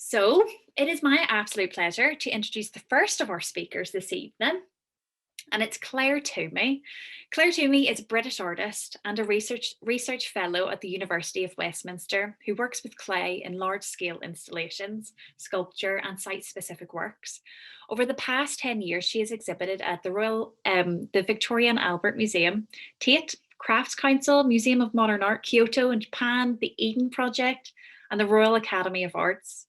So it is my absolute pleasure to introduce the first of our speakers this evening, and it's Clare Twomey. Clare Twomey is a British artist and a research fellow at the University of Westminster who works with clay in large-scale installations, sculpture and site-specific works. Over the past 10 years, she has exhibited at the Victoria and Albert Museum, Tate, Crafts Council, Museum of Modern Art Kyoto in Japan, the Eden Project, and the Royal Academy of Arts.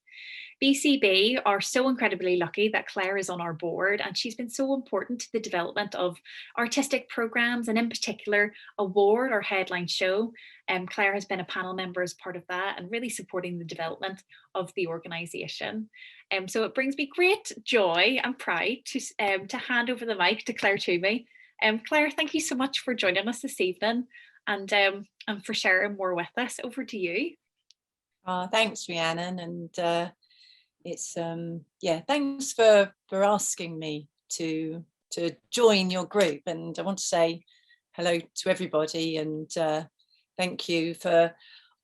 BCB are so incredibly lucky that Clare is on our board, and she's been so important to the development of artistic programs, and in particular award or headline show. Clare has been a panel member as part of that and really supporting the development of the organisation. So it brings me great joy and pride to hand over the mic to Clare Twomey. Clare, thank you so much for joining us this evening and for sharing more with us. Over to you. Thanks, Rhiannon, and it's thanks for asking me to join your group, and I want to say hello to everybody, and thank you for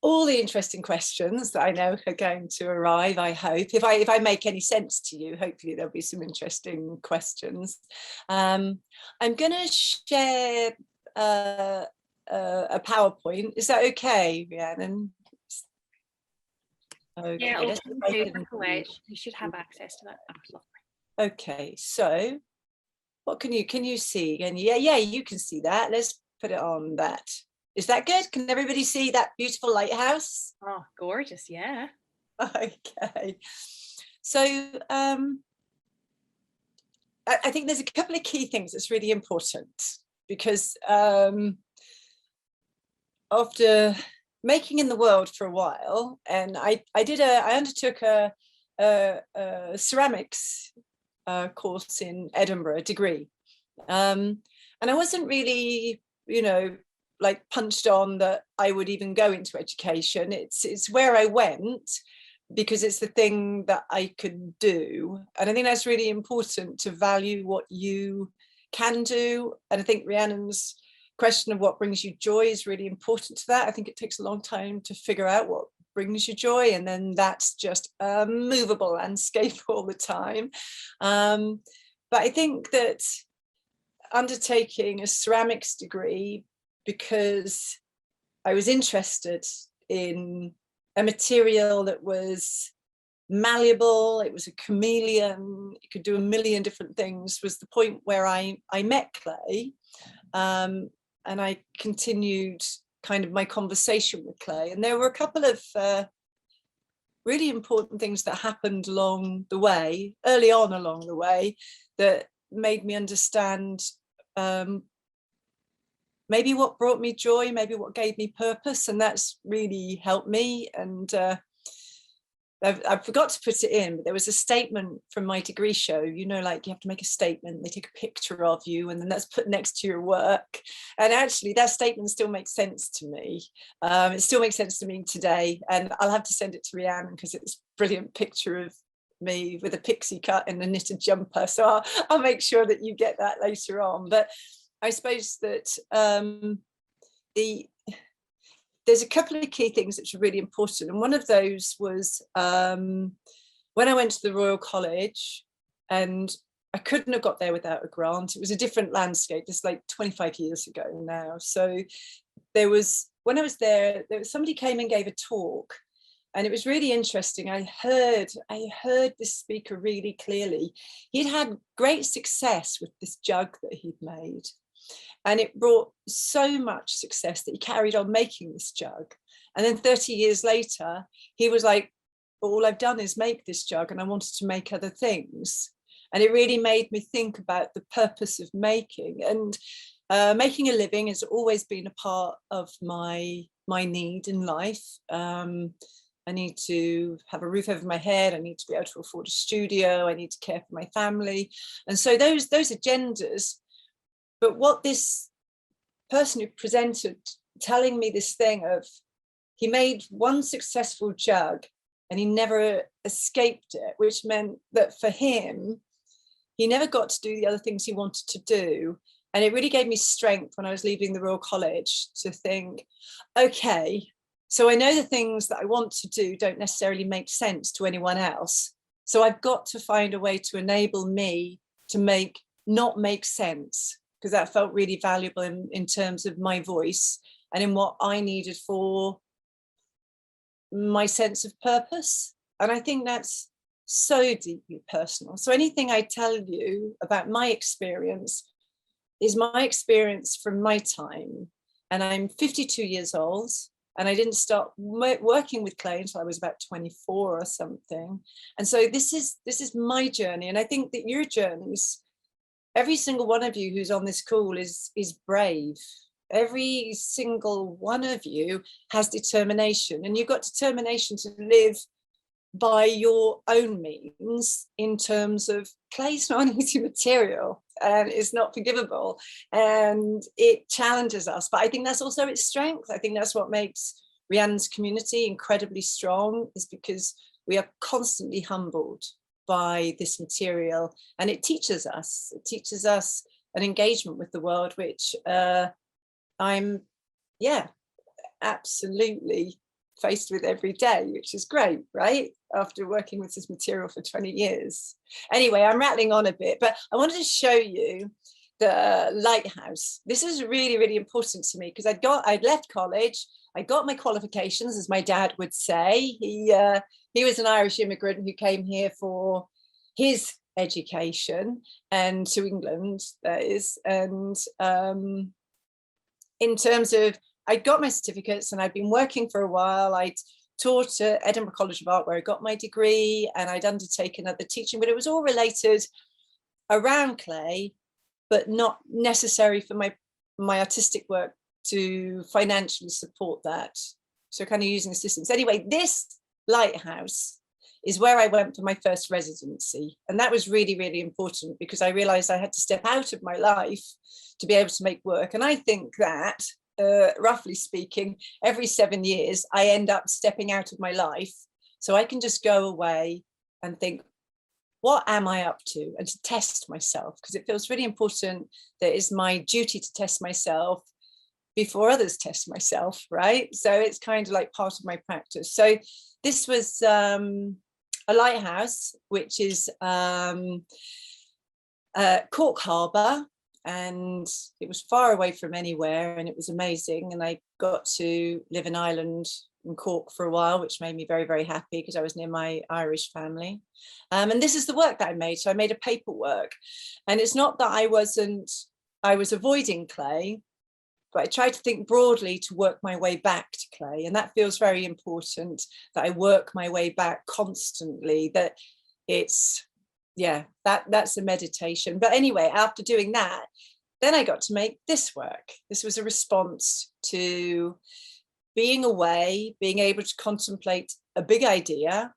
all the interesting questions that I know are going to arrive. I hope if I make any sense to you, hopefully there'll be some interesting questions. I'm going to share a PowerPoint. Is that okay, Rhiannon? Okay, yeah, you should have access to that. Okay, so what can you see? And yeah, you can see that. Let's put it on that. Is that good? Can everybody see that beautiful lighthouse? Oh, gorgeous, yeah. Okay, so I think there's a couple of key things that's really important, because after making in the world for a while, and I undertook a ceramics course in Edinburgh, degree, and I wasn't really, like punched on that I would even go into education. It's where I went because it's the thing that I could do, and I think that's really important, to value what you can do. And I think Rhiannon's question of what brings you joy is really important to that. I think it takes a long time to figure out what brings you joy, and then that's just a movable landscape all the time. But I think that undertaking a ceramics degree, because I was interested in a material that was malleable, it was a chameleon, it could do a million different things, was the point where I met clay. And I continued kind of my conversation with clay. And there were a couple of really important things that happened along the way, early on along the way, that made me understand maybe what brought me joy, maybe what gave me purpose. And that's really helped me. And I forgot to put it in, but there was a statement from my degree show, like you have to make a statement, they take a picture of you, and then that's put next to your work. And actually that statement still makes sense to me. It still makes sense to me today. And I'll have to send it to Rhiannon because it's a brilliant picture of me with a pixie cut and a knitted jumper. So I'll make sure that you get that later on. But I suppose that there's a couple of key things that are really important. And one of those was when I went to the Royal College, and I couldn't have got there without a grant. It was a different landscape. It's like 25 years ago now. So when I was there was somebody came and gave a talk, and it was really interesting. I heard this speaker really clearly. He'd had great success with this jug that he'd made. And it brought so much success that he carried on making this jug. And then 30 years later, he was like, all I've done is make this jug, and I wanted to make other things. And it really made me think about the purpose of making. And making a living has always been a part of my need in life. I need to have a roof over my head. I need to be able to afford a studio. I need to care for my family. And so those agendas. But what this person who presented, telling me this thing of, he made one successful jug and he never escaped it, which meant that for him, he never got to do the other things he wanted to do. And it really gave me strength when I was leaving the Royal College to think, okay, So I know the things that I want to do don't necessarily make sense to anyone else. So I've got to find a way to enable me to not make sense, because that felt really valuable in terms of my voice and in what I needed for my sense of purpose. And I think that's so deeply personal. So anything I tell you about my experience is my experience from my time. And I'm 52 years old, and I didn't start working with clay until I was about 24 or something. And so this is my journey. And I think that your journeys, every single one of you who's on this call is brave. Every single one of you has determination, and you've got determination to live by your own means. In terms of clay's not an easy material, and it's not forgivable, and it challenges us, but I think that's also its strength. I think that's what makes Rhiannon's community incredibly strong, is because we are constantly humbled by this material, and it teaches us an engagement with the world, which I'm absolutely faced with every day, which is great, right? After working with this material for 20 years. Anyway, I'm rattling on a bit, but I wanted to show you the lighthouse. This is really, really important to me, because I'd left college, I got my qualifications, as my dad would say. He was an Irish immigrant who came here for his education, and to England, that is. And in terms of, I got my certificates and I'd been working for a while. I'd taught at Edinburgh College of Art, where I got my degree, and I'd undertaken other teaching, but it was all related around clay, but not necessary for my artistic work to financially support that. So kind of using assistance. Anyway, this lighthouse is where I went for my first residency. And that was really, really important, because I realized I had to step out of my life to be able to make work. And I think that, roughly speaking, every 7 years, I end up stepping out of my life. So I can just go away and think, what am I up to? And to test myself, because it feels really important that it's my duty to test myself before others test myself, right? So it's kind of like part of my practice. So this was a lighthouse, which is Cork Harbour, and it was far away from anywhere, and it was amazing. And I got to live in Ireland, in Cork, for a while, which made me very, very happy, because I was near my Irish family. And this is the work that I made. So I made a paperwork, and it's not that I was avoiding clay, but I tried to think broadly to work my way back to clay. And that feels very important, that I work my way back constantly, that it's, that's a meditation. But anyway, after doing that, then I got to make this work. This was a response to being away, being able to contemplate a big idea,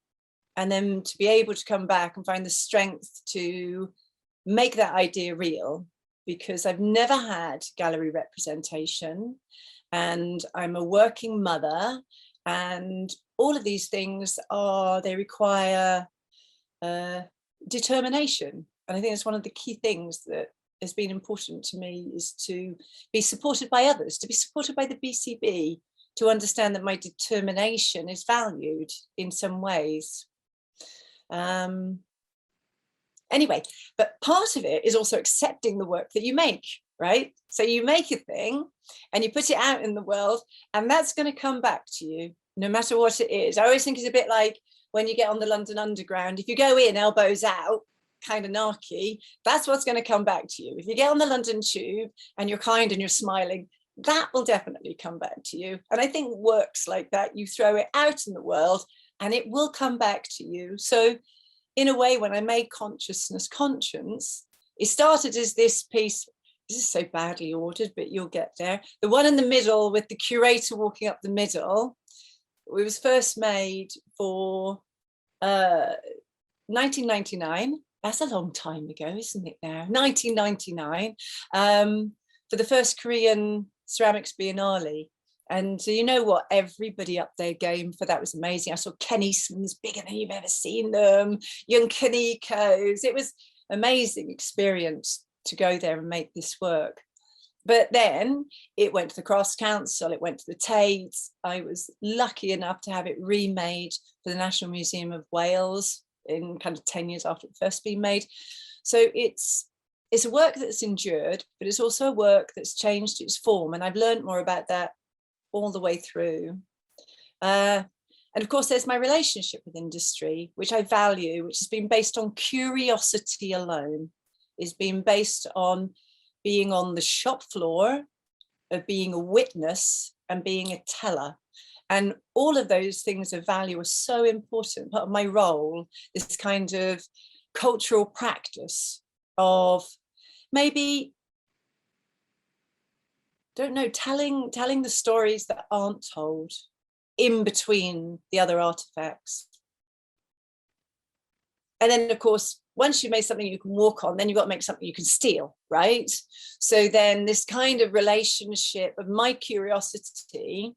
and then to be able to come back and find the strength to make that idea real. Because I've never had gallery representation, and I'm a working mother, and all of these things they require determination. And I think it's one of the key things that has been important to me, is to be supported by others, to be supported by the BCB, to understand that my determination is valued in some ways. Anyway, but part of it is also accepting the work that you make, right? So you make a thing and you put it out in the world, and that's going to come back to you, no matter what it is. I always think it's a bit like when you get on the London Underground. If you go in elbows out, kind of narky, that's what's going to come back to you. If you get on the London Tube and you're kind and you're smiling, that will definitely come back to you. And I think works like that. You throw it out in the world and it will come back to you. So in a way, when I made Consciousness Conscience, it started as this piece. This is so badly ordered, but you'll get there. The one in the middle with the curator walking up the middle, it was first made for 1999. That's a long time ago, isn't it now? 1999, for the first Korean Ceramics Biennale. And so you know what, everybody up their game for that was amazing. I saw Ken Eastman's bigger than you've ever seen them, young Kanekos. It was amazing experience to go there and make this work. But then it went to the Crafts Council, it went to the Tate. I was lucky enough to have it remade for the National Museum of Wales in kind of 10 years after it first been made. So it's a work that's endured, but it's also a work that's changed its form. And I've learned more about that all the way through. And of course, there's my relationship with industry, which I value, which has been based on curiosity alone. It's been based on being on the shop floor, of being a witness and being a teller. And all of those things of value are so important. Part of my role, this kind of cultural practice of maybe, don't know, telling the stories that aren't told in between the other artifacts. And then, of course, once you've made something you can walk on, then you've got to make something you can steal, right? So then this kind of relationship of my curiosity,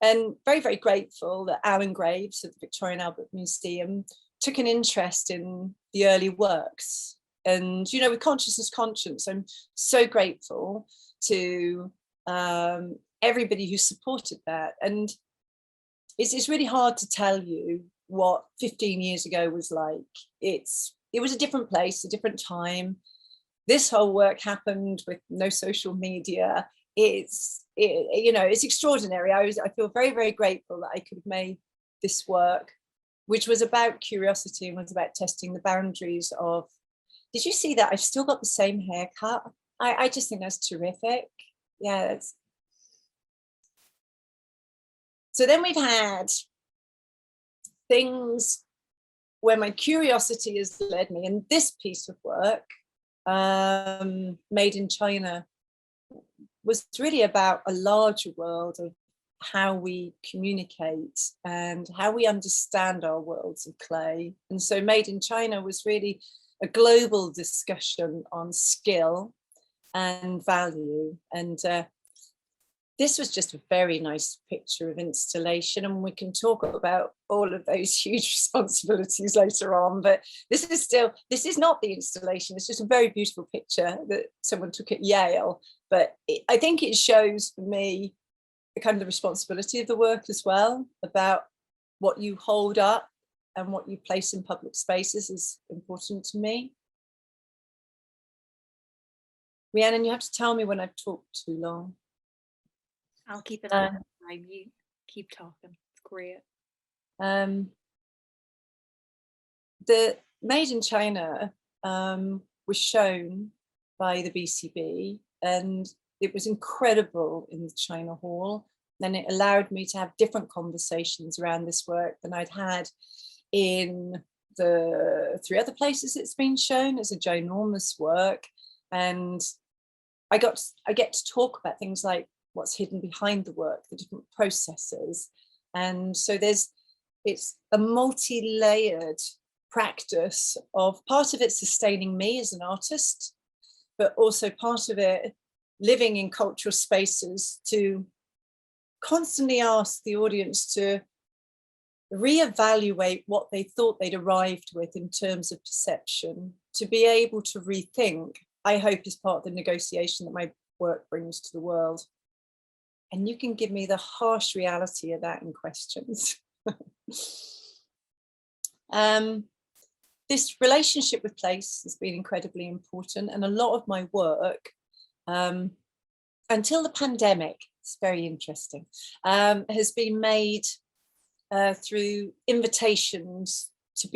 and very, very grateful that Alan Graves of the Victoria and Albert Museum took an interest in the early works. And, you know, with Consciousness Conscience, I'm so grateful to everybody who supported that. And it's really hard to tell you what 15 years ago was like. It was a different place, a different time. This whole work happened with no social media. It's extraordinary. I feel very, very grateful that I could have made this work, which was about curiosity and was about testing the boundaries of, did you see that? I've still got the same haircut. I just think that's terrific. Yeah. So then we've had things where my curiosity has led me, and this piece of work, Made in China, was really about a larger world of how we communicate and how we understand our worlds of clay. And so Made in China was really a global discussion on skill and value. And this was just a very nice picture of installation, and we can talk about all of those huge responsibilities later on, but this is not the installation. It's just a very beautiful picture that someone took at Yale, but I think it shows for me the kind of the responsibility of the work as well, about what you hold up and what you place in public spaces is important to me. Rhiannon, you have to tell me when I've talked too long. I'll keep it on time. You keep talking. It's great. The Made in China was shown by the BCB, and it was incredible in the China Hall. Then it allowed me to have different conversations around this work than I'd had in the 3 other places it's been shown. It's a ginormous work, and I get to talk about things like what's hidden behind the work, the different processes. And so it's a multi-layered practice of, part of it sustaining me as an artist, but also part of it living in cultural spaces to constantly ask the audience to reevaluate what they thought they'd arrived with in terms of perception, to be able to rethink, I hope, is part of the negotiation that my work brings to the world. And you can give me the harsh reality of that in questions. This relationship with place has been incredibly important, and a lot of my work, until the pandemic, it's very interesting, has been made through invitations to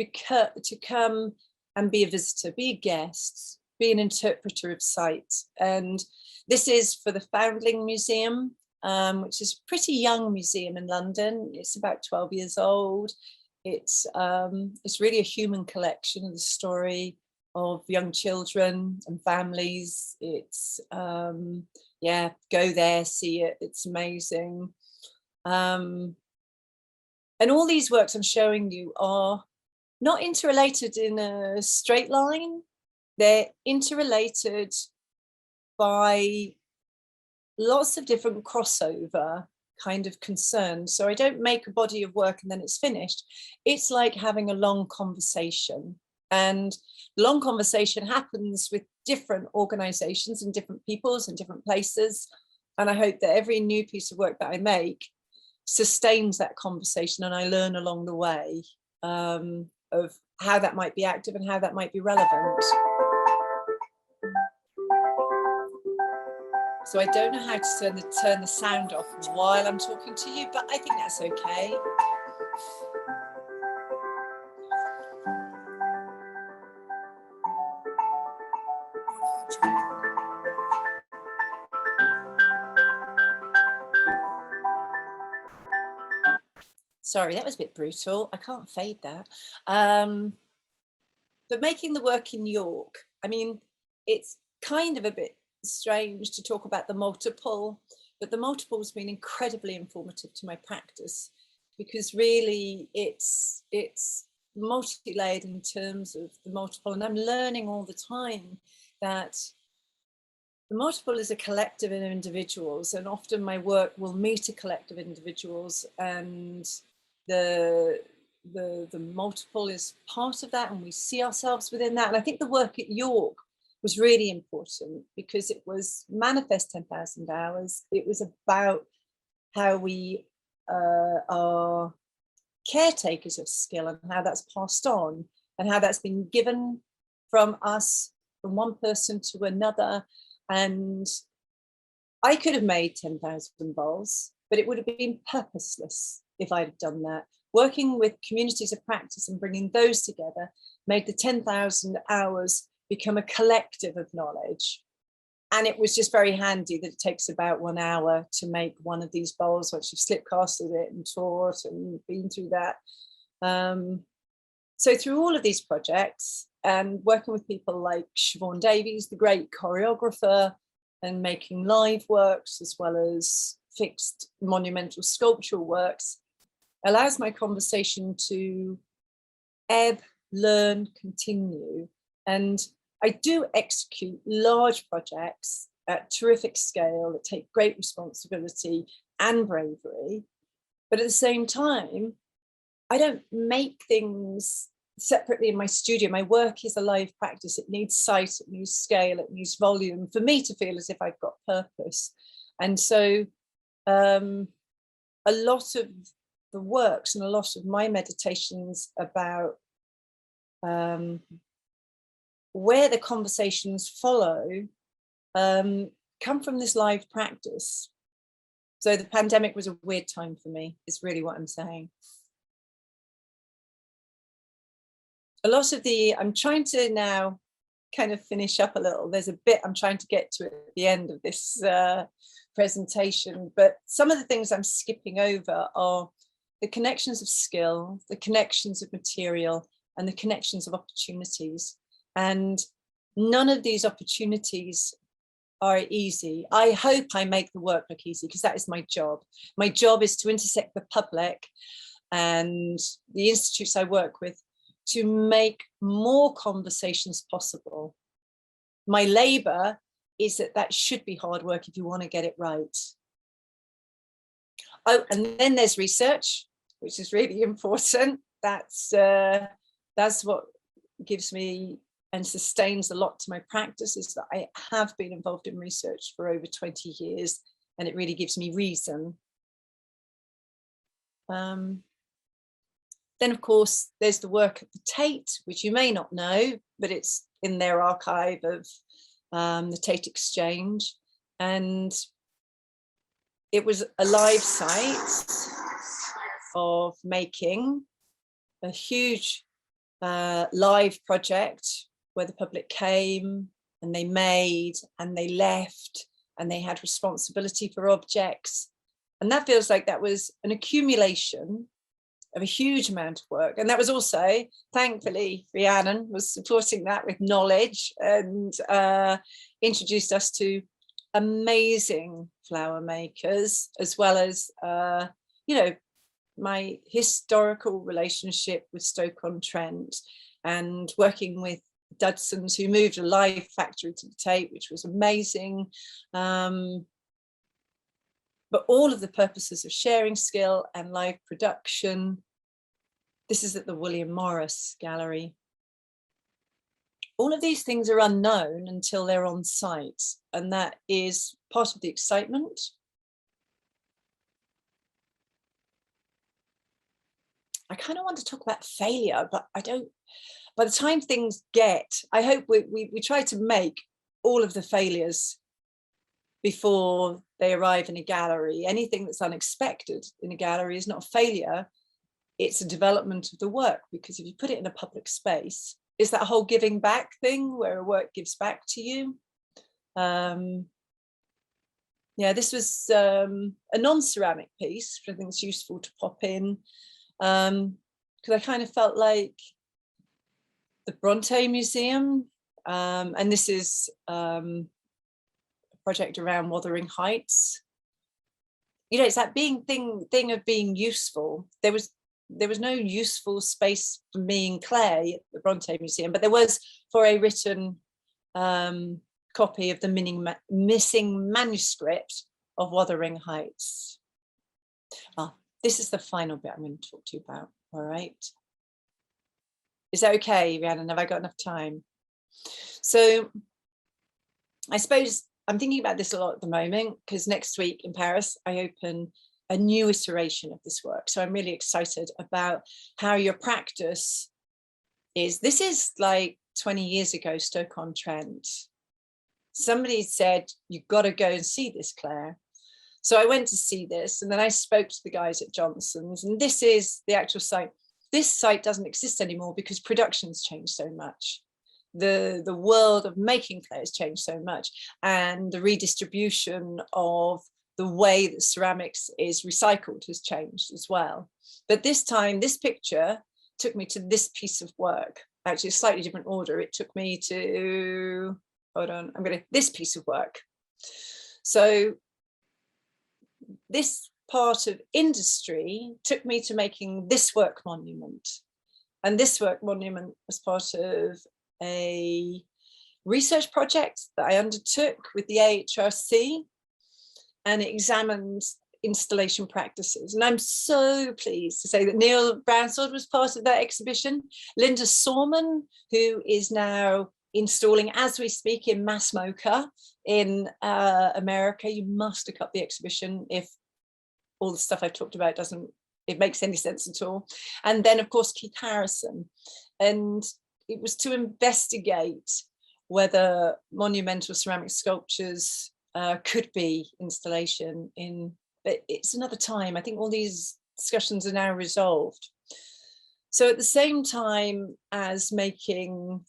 come and be a visitor, be a guest, be an interpreter of sight. And this is for the Foundling Museum, which is a pretty young museum in London. It's about 12 years old. It's really a human collection of the story of young children and families. It's, yeah, go there, see it, it's amazing. And all these works I'm showing you are not interrelated in a straight line. They're interrelated by lots of different crossover kind of concerns. So I don't make a body of work and then it's finished. It's like having a long conversation, and long conversation happens with different organisations and different peoples and different places. And I hope that every new piece of work that I make sustains that conversation, and I learn along the way of how that might be active and how that might be relevant. So I don't know how to turn the sound off while I'm talking to you, but I think that's okay. Sorry, that was a bit brutal. I can't fade that. But making the work in York, I mean, it's kind of a bit strange to talk about the multiple, but the multiple has been incredibly informative to my practice, because really it's multi-layered in terms of the multiple, and I'm learning all the time that the multiple is a collective of individuals, and often my work will meet a collective of individuals, and the multiple is part of that, and we see ourselves within that. And I think the work at York was really important because it was manifest 10,000 hours. It was about how we are caretakers of skill and how that's passed on and how that's been given from us, from one person to another. And I could have made 10,000 bowls, but it would have been purposeless if I'd have done that. Working with communities of practice and bringing those together made the 10,000 hours become a collective of knowledge. And it was just very handy that it takes about 1 hour to make one of these bowls once you've slip casted it and taught and been through that. So through all of these projects and working with people like Siobhan Davies, the great choreographer, and making live works as well as fixed monumental sculptural works, allows my conversation to ebb, learn, continue. And I do execute large projects at terrific scale that take great responsibility and bravery. But at the same time, I don't make things separately in my studio. My work is a live practice. It needs sight, it needs scale, it needs volume for me to feel as if I've got purpose. And so a lot of the works and a lot of my meditations about where the conversations follow come from this live practice. So the pandemic was a weird time for me, is really what I'm saying. A lot of I'm trying to now kind of finish up a little. There's a bit I'm trying to get to at the end of this presentation, but some of the things I'm skipping over are the connections of skill, the connections of material, and the connections of opportunities. And none of these opportunities are easy. I hope I make the work look easy, because that is my job. My job is to intersect the public and the institutes I work with to make more conversations possible. My labor is that should be hard work if you want to get it right. Oh, and then there's research, which is really important. That's what gives me and sustains a lot to my practice, is that I have been involved in research for over 20 years, and it really gives me reason. Then, of course, there's the work at the Tate, which you may not know, but it's in their archive of the Tate Exchange. And it was a live site of making a huge live project where the public came and they made and they left and they had responsibility for objects. And that feels like that was an accumulation of a huge amount of work. And that was also, thankfully, Rhiannon was supporting that with knowledge and introduced us to amazing flower makers, as well as, my historical relationship with Stoke-on-Trent and working with Dudsons, who moved a live factory to the Tate, which was amazing. But all of the purposes of sharing skill and live production. This is at the William Morris Gallery. all of these things are unknown until they're on site, and that is part of the excitement. I kind of want to talk about failure, but I don't. By the time things I hope we try to make all of the failures before they arrive in a gallery. Anything that's unexpected in a gallery is not a failure, it's a development of the work, because if you put it in a public space, it's that whole giving back thing where a work gives back to you. Yeah, this was a non-ceramic piece, which I think is useful to pop in, because I kind of felt like the Bronte Museum, and this is a project around Wuthering Heights. You know, it's that thing of being useful. There was no useful space for me and Clare at the Bronte Museum, but there was for a written copy of the missing manuscript of Wuthering Heights. This is the final bit I'm going to talk to you about. All right. Is that okay, Rhiannon? Have I got enough time? So I suppose I'm thinking about this a lot at the moment, because next week in Paris, I open a new iteration of this work. So I'm really excited about how your practice is. This is like 20 years ago, Stoke-on-Trent. Somebody said, you've got to go and see this, Clare. So I went to see this, and then I spoke to the guys at Johnson's, and this is the actual site. This site doesn't exist anymore because production's changed so much. The world of making clay has changed so much, and the redistribution of the way that ceramics is recycled has changed as well. But this time, this picture took me to this piece of work. Actually, a slightly different order. It took me to, hold on, this piece of work. So this part of industry took me to making this work monument. And this work monument was part of a research project that I undertook with the AHRC, and it examined installation practices. And I'm so pleased to say that Neil Brownsword was part of that exhibition. Linda Sorman, who is now installing as we speak in Mass Mocha in America. You must look up the exhibition if all the stuff I've talked about it makes any sense at all. And then of course Keith Harrison, and it was to investigate whether monumental ceramic sculptures could be installation in, but it's another time. I think all these discussions are now resolved. So at the same time as making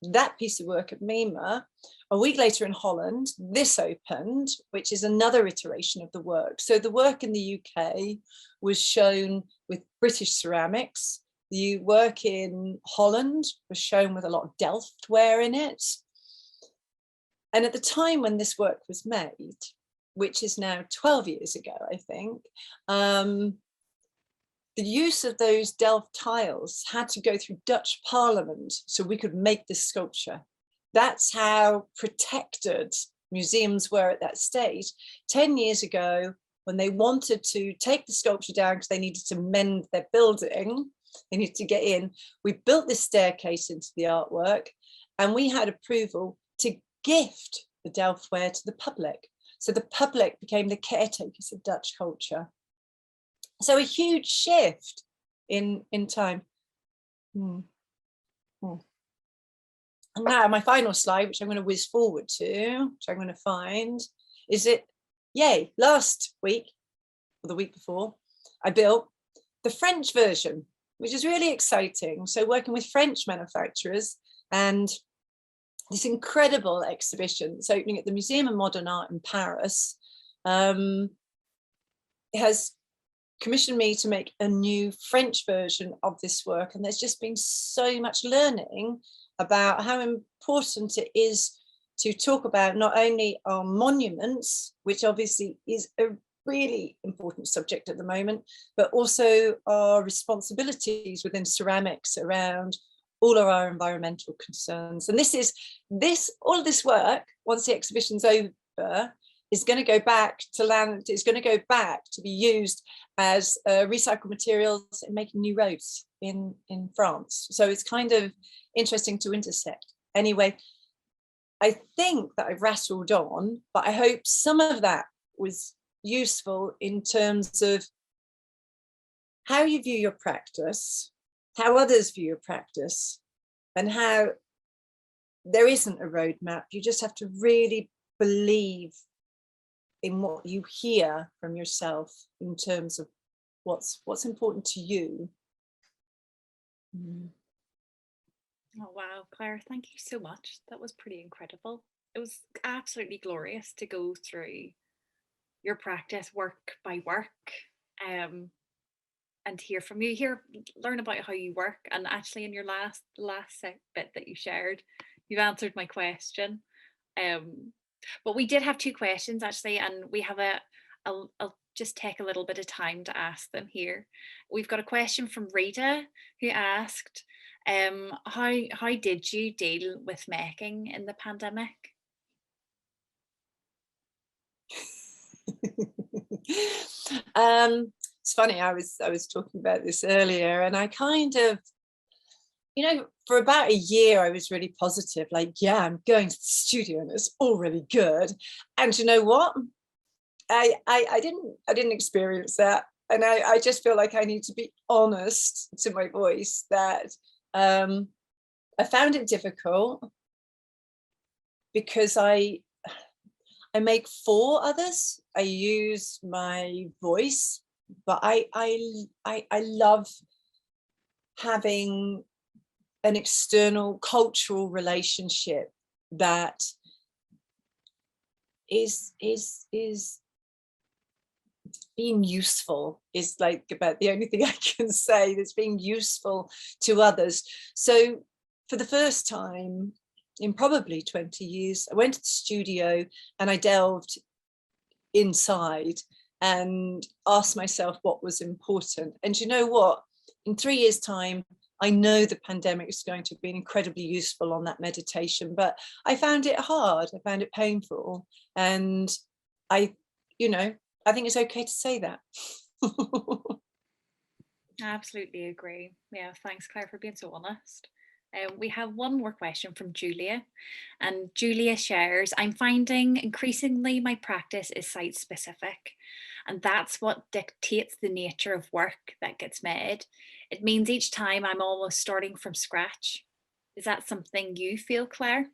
that piece of work at MIMA, a week later in Holland, this opened, which is another iteration of the work. So the work in the UK was shown with British ceramics. The work in Holland was shown with a lot of Delft ware in it. And at the time when this work was made, which is now 12 years ago, I think, the use of those Delft tiles had to go through Dutch Parliament so we could make this sculpture. That's how protected museums were at that stage. 10 years ago, when they wanted to take the sculpture down because they needed to mend their building, they needed to get in, we built this staircase into the artwork, and we had approval to gift the Delft ware to the public. So the public became the caretakers of Dutch culture. So a huge shift in time. And now my final slide, which I'm going to whiz forward to, which I'm going to find, is it, yay, last week, or the week before, I built the French version, which is really exciting. So working with French manufacturers, and this incredible exhibition that's opening at the Museum of Modern Art in Paris has commissioned me to make a new French version of this work. And there's just been so much learning about how important it is to talk about not only our monuments, which obviously is a really important subject at the moment, but also our responsibilities within ceramics around all of our environmental concerns. And all of this work, once the exhibition's over, is going to go back to land, is going to go back to be used as recycled materials in making new roads in France. So it's kind of interesting to intersect Anyway, I think that I've rattled on, but I hope some of that was useful in terms of how you view your practice, how others view your practice, and how there isn't a roadmap. You just have to really believe in what you hear from yourself in terms of what's important to you. Oh, wow, Claire, thank you so much. That was pretty incredible. It was absolutely glorious to go through your practice work by work, and hear from you, learn about how you work. And actually in your last bit that you shared, you've answered my question. But we did have two questions actually, and we have I'll just take a little bit of time to ask them here. We've got a question from Rita, who asked, how did you deal with making in the pandemic? It's funny, I was talking about this earlier, and I kind of, for about a year I was really positive, like, yeah, I'm going to the studio and it's all really good. And you know what, I didn't experience that. And I just feel like I need to be honest to my voice that I found it difficult because I make for others. I use my voice, but I love having an external cultural relationship that is being useful, is like about the only thing I can say that's being useful to others. So for the first time in probably 20 years, I went to the studio and I delved inside and asked myself what was important. And you know what? In 3 years' time, I know the pandemic is going to be incredibly useful on that meditation, but I found it hard. I found it painful. And I think it's okay to say that. I absolutely agree. Yeah, thanks, Claire, for being so honest. We have one more question from Julia, and Julia shares, I'm finding increasingly my practice is site specific, and that's what dictates the nature of work that gets made. It means each time I'm almost starting from scratch. Is that something you feel, Claire?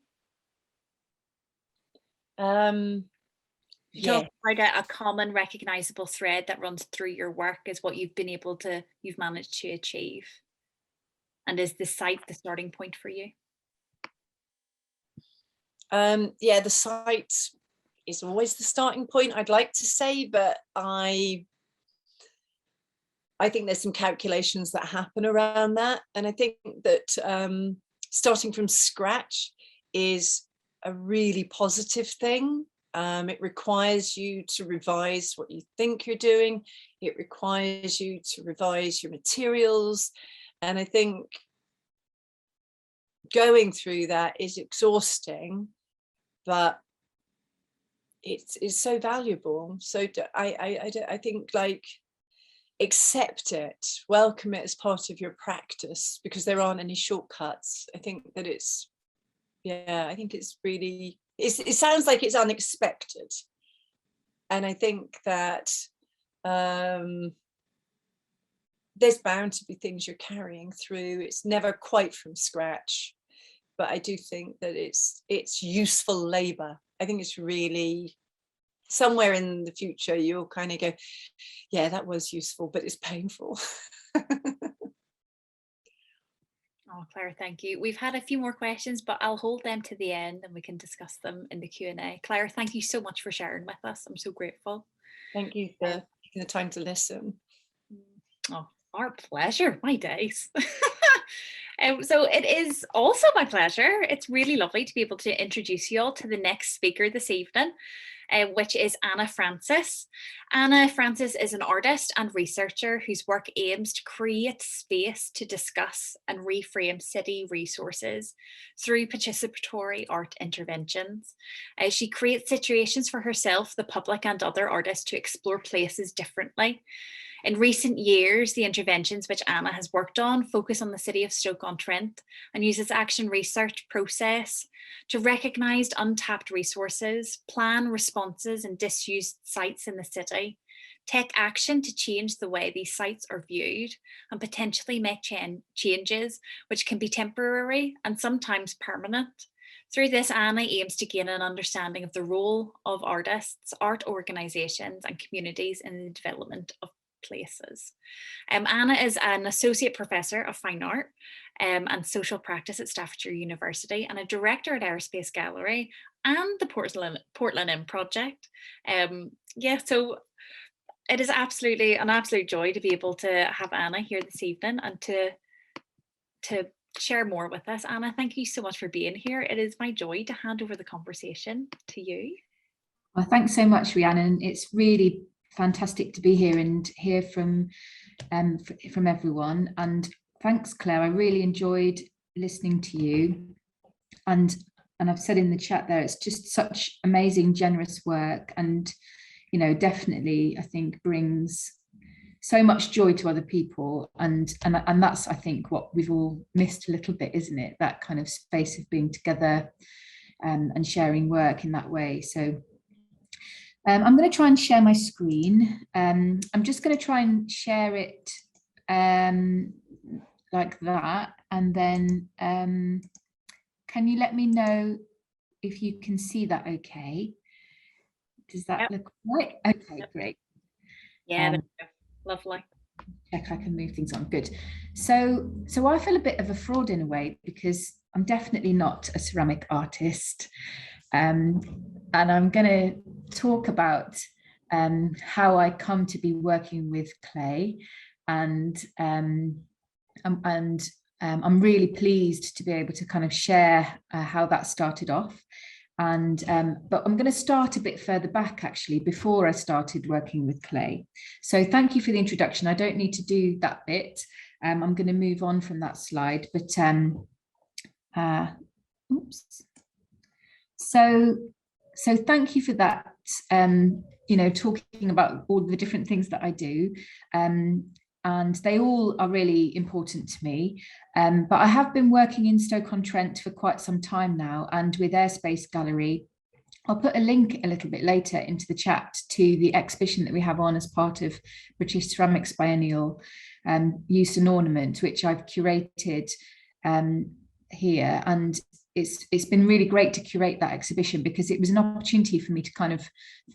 Yeah. About a common recognizable thread that runs through your work is what you've managed to achieve. And is the site the starting point for you? Yeah, the site is always the starting point, I'd like to say, but I think there's some calculations that happen around that. And I think that starting from scratch is a really positive thing. It requires you to revise what you think you're doing. It requires you to revise your materials. And I think going through that is exhausting, but it's so valuable. So I think, like, accept it, welcome it as part of your practice, because there aren't any shortcuts. I think that it's really, it sounds like it's unexpected. And I think that there's bound to be things you're carrying through. It's never quite from scratch, but I do think that it's useful labor. I think it's really, somewhere in the future you'll kind of go, yeah, that was useful, but it's painful. Oh, Claire, thank you. We've had a few more questions, but I'll hold them to the end and we can discuss them in the Q&A. Claire, thank you so much for sharing with us. I'm so grateful. Thank you for taking the time to listen. Oh, our pleasure, my days. So it is also my pleasure. It's really lovely to be able to introduce you all to the next speaker this evening. which is Anna Francis. Anna Francis is an artist and researcher whose work aims to create space to discuss and reframe city resources through participatory art interventions. She creates situations for herself, the public, and other artists to explore places differently. In recent years, the interventions which Anna has worked on focus on the city of Stoke-on-Trent and uses action research process to recognise untapped resources, plan responses and disused sites in the city, take action to change the way these sites are viewed, and potentially make changes which can be temporary and sometimes permanent. Through this, Anna aims to gain an understanding of the role of artists, art organisations and communities in the development of places. Anna is an associate professor of fine art and social practice at Staffordshire University and a director at Aerospace Gallery and the Portland In Project. So it is absolutely an absolute joy to be able to have Anna here this evening and to share more with us. Anna, thank you so much for being here. It is my joy to hand over the conversation to you. Well, thanks so much, Rhiannon. It's really fantastic to be here and hear from everyone. And thanks, Claire. I really enjoyed listening to you. And I've said in the chat there, it's just such amazing, generous work. And, you know, definitely, I think brings so much joy to other people. And that's, I think, what we've all missed a little bit, isn't it? That kind of space of being together and sharing work in that way. So I'm going to try and share my screen. I'm just going to try and share it like that. And then can you let me know if you can see that okay? Does that look right? Okay, great. Yeah, lovely. Check I can move things on. Good. So I feel a bit of a fraud in a way because I'm definitely not a ceramic artist. And I'm going to talk about how I come to be working with clay, and I'm really pleased to be able to kind of share how that started off. And but I'm going to start a bit further back, actually, before I started working with clay. So thank you for the introduction. I don't need to do that bit. I'm going to move on from that slide, but oops. So thank you for that, you know, talking about all the different things that I do. And they all are really important to me. But I have been working in Stoke-on-Trent for quite some time now, and with Airspace Gallery. I'll put a link a little bit later into the chat to the exhibition that we have on as part of British Ceramics Biennial, Use and Ornament, which I've curated here. And it's been really great to curate that exhibition because it was an opportunity for me to kind of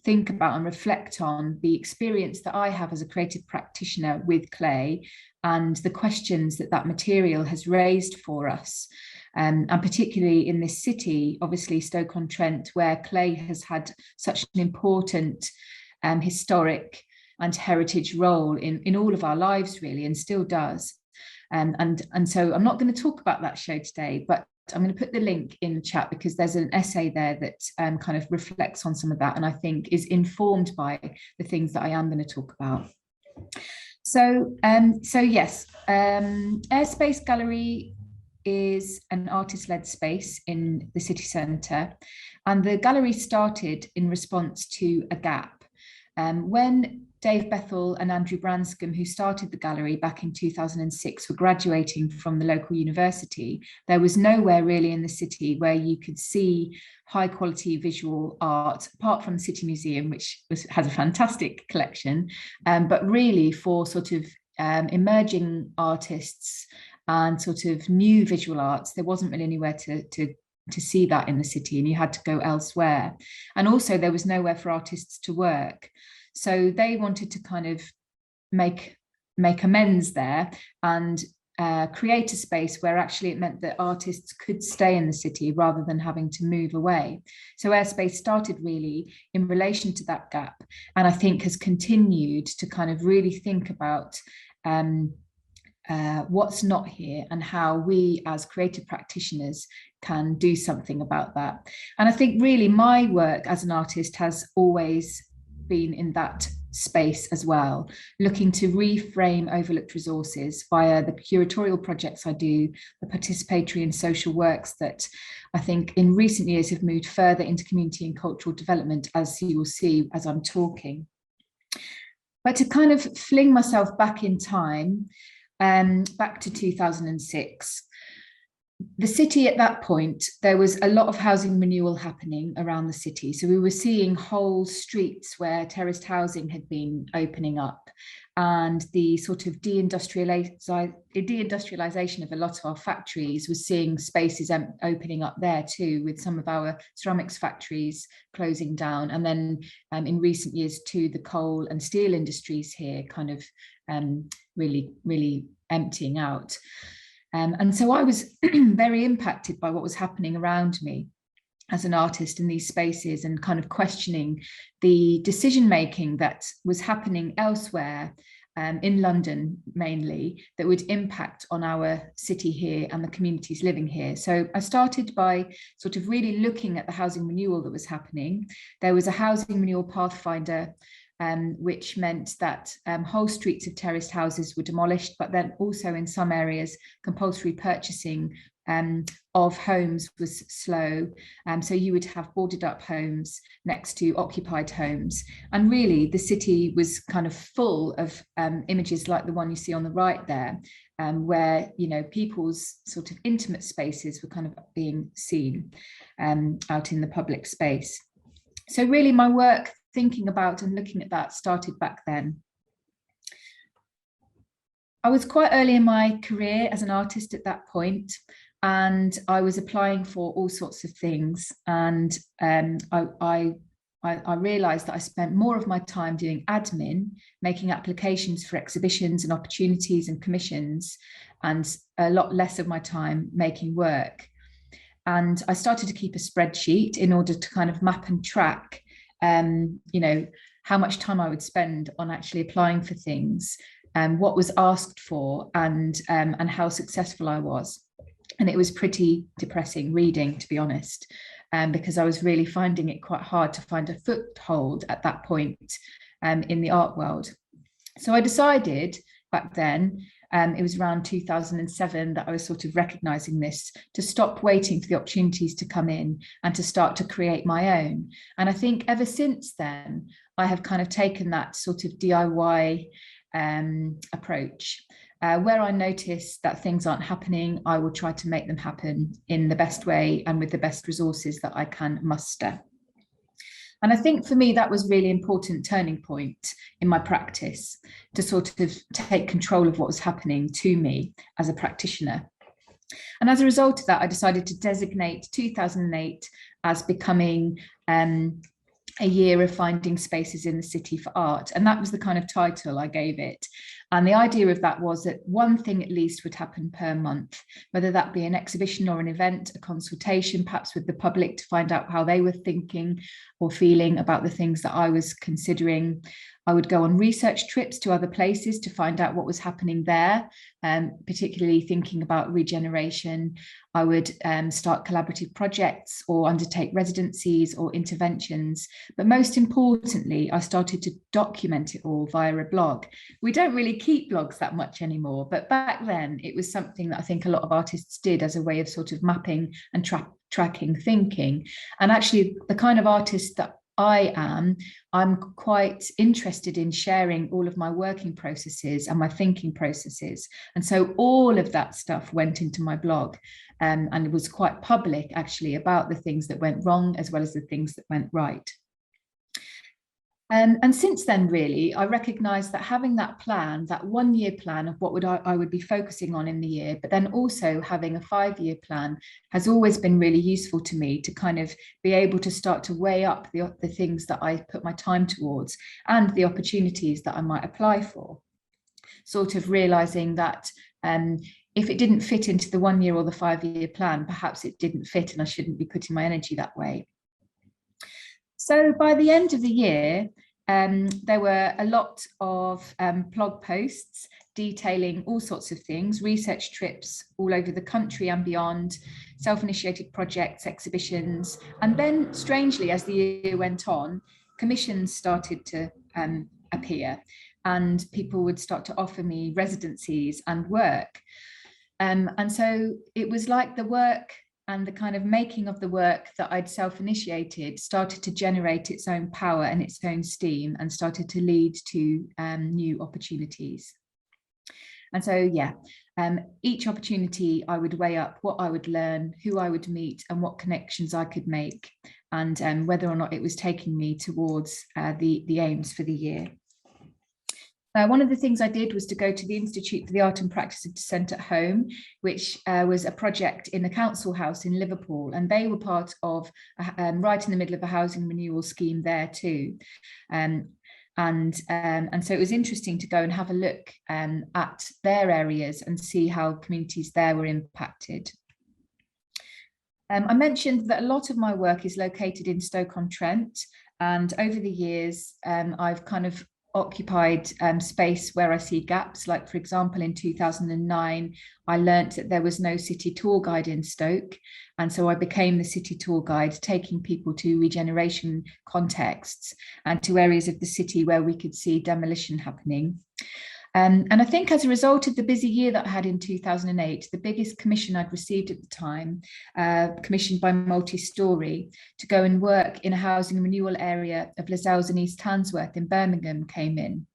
think about and reflect on the experience that I have as a creative practitioner with clay and the questions that material has raised for us. And particularly in this city, obviously Stoke-on-Trent, where clay has had such an important historic and heritage role in all of our lives, really, and still does. And so I'm not going to talk about that show today, but I'm going to put the link in the chat because there's an essay there that kind of reflects on some of that and I think is informed by the things that I am going to talk about. So yes, Airspace Gallery is an artist-led space in the city centre, and the gallery started in response to a gap. When Dave Bethel and Andrew Branscombe, who started the gallery back in 2006, were graduating from the local university, there was nowhere really in the city where you could see high quality visual art, apart from the City Museum, which has a fantastic collection, but really for sort of emerging artists and sort of new visual arts, there wasn't really anywhere to see that in the city, and you had to go elsewhere. And also there was nowhere for artists to work. So they wanted to kind of make amends there and create a space where actually it meant that artists could stay in the city rather than having to move away. So Airspace started really in relation to that gap, and I think has continued to kind of really think about what's not here, and how we as creative practitioners can do something about that. And I think really my work as an artist has always been in that space as well, looking to reframe overlooked resources via the curatorial projects I do, the participatory and social works that I think in recent years have moved further into community and cultural development, as you will see as I'm talking. But to kind of fling myself back in time, back to 2006, the city at that point, there was a lot of housing renewal happening around the city. So we were seeing whole streets where terraced housing had been opening up, and the sort of deindustrialization of a lot of our factories was seeing spaces opening up there too, with some of our ceramics factories closing down. And then in recent years too, the coal and steel industries here kind of really emptying out. And so I was very impacted by what was happening around me as an artist in these spaces, and kind of questioning the decision making that was happening elsewhere, in London mainly, that would impact on our city here and the communities living here. So I started by sort of really looking at the housing renewal that was happening. There was a housing renewal pathfinder, which meant that whole streets of terraced houses were demolished, but then also in some areas compulsory purchasing of homes was slow. So you would have boarded up homes next to occupied homes. And really the city was kind of full of images like the one you see on the right there, where, you know, people's sort of intimate spaces were kind of being seen out in the public space. So really my work thinking about and looking at that started back then. I was quite early in my career as an artist at that point, and I was applying for all sorts of things. And I realized that I spent more of my time doing admin, making applications for exhibitions and opportunities and commissions, and a lot less of my time making work. And I started to keep a spreadsheet in order to kind of map and track you know, how much time I would spend on actually applying for things, what was asked for, and how successful I was. And it was pretty depressing reading, to be honest, because I was really finding it quite hard to find a foothold at that point in the art world. So I decided back then, it was around 2007 that I was sort of recognizing this, to stop waiting for the opportunities to come in and to start to create my own. And I think ever since then, I have kind of taken that sort of DIY approach. Where I notice that things aren't happening, I will try to make them happen in the best way and with the best resources that I can muster. And I think for me, that was really important turning point in my practice, to sort of take control of what was happening to me as a practitioner. And as a result of that, I decided to designate 2008 as becoming a year of finding spaces in the city for art. And that was the kind of title I gave it. And the idea of that was that one thing at least would happen per month, whether that be an exhibition or an event, a consultation, perhaps with the public to find out how they were thinking or feeling about the things that I was considering. I would go on research trips to other places to find out what was happening there, particularly thinking about regeneration. I would start collaborative projects or undertake residencies or interventions. But most importantly, I started to document it all via a blog. We don't really keep blogs that much anymore, but back then it was something that I think a lot of artists did as a way of sort of mapping and tracking thinking. And actually the kind of artist that I'm quite interested in sharing all of my working processes and my thinking processes. And so all of that stuff went into my blog, and it was quite public actually about the things that went wrong as well as the things that went right. And since then, really, I recognised that having that plan, that 1 year plan of what I would be focusing on in the year, but then also having a 5-year plan has always been really useful to me to kind of be able to start to weigh up the things that I put my time towards and the opportunities that I might apply for. Sort of realising that if it didn't fit into the 1 year or the 5-year plan, perhaps it didn't fit and I shouldn't be putting my energy that way. So by the end of the year, there were a lot of blog posts detailing all sorts of things, research trips all over the country and beyond, self-initiated projects, exhibitions, and then strangely, as the year went on, commissions started to appear, and people would start to offer me residencies and work. And so it was like the work and the kind of making of the work that I'd self-initiated started to generate its own power and its own steam, and started to lead to new opportunities. And so, yeah, each opportunity I would weigh up what I would learn, who I would meet, and what connections I could make, and whether or not it was taking me towards the aims for the year. One of the things I did was to go to the Institute for the Art and Practice of Dissent at Home, which was a project in the council house in Liverpool, and they were part of right in the middle of a housing renewal scheme there too. And so it was interesting to go and have a look at their areas and see how communities there were impacted. I mentioned that a lot of my work is located in Stoke-on-Trent, and over the years I've kind of occupied space where I see gaps. Like, for example, in 2009, I learnt that there was no city tour guide in Stoke. And so I became the city tour guide, taking people to regeneration contexts and to areas of the city where we could see demolition happening. And I think as a result of the busy year that I had in 2008, the biggest commission I'd received at the time, commissioned by Multi-Story, to go and work in a housing renewal area of Lascelles and East Handsworth in Birmingham, came in.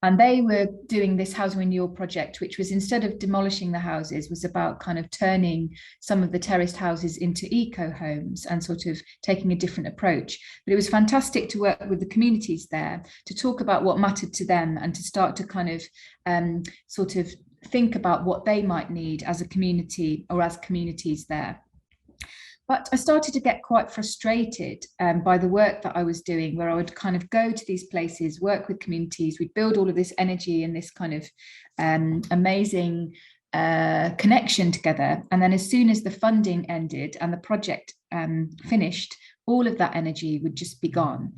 And they were doing this housing renewal project, which was, instead of demolishing the houses, was about kind of turning some of the terraced houses into eco homes and sort of taking a different approach. But it was fantastic to work with the communities there, to talk about what mattered to them, and to start to kind of sort of think about what they might need as a community or as communities there. But I started to get quite frustrated by the work that I was doing, where I would kind of go to these places, work with communities, we'd build all of this energy and this kind of amazing connection together. And then as soon as the funding ended and the project finished, all of that energy would just be gone.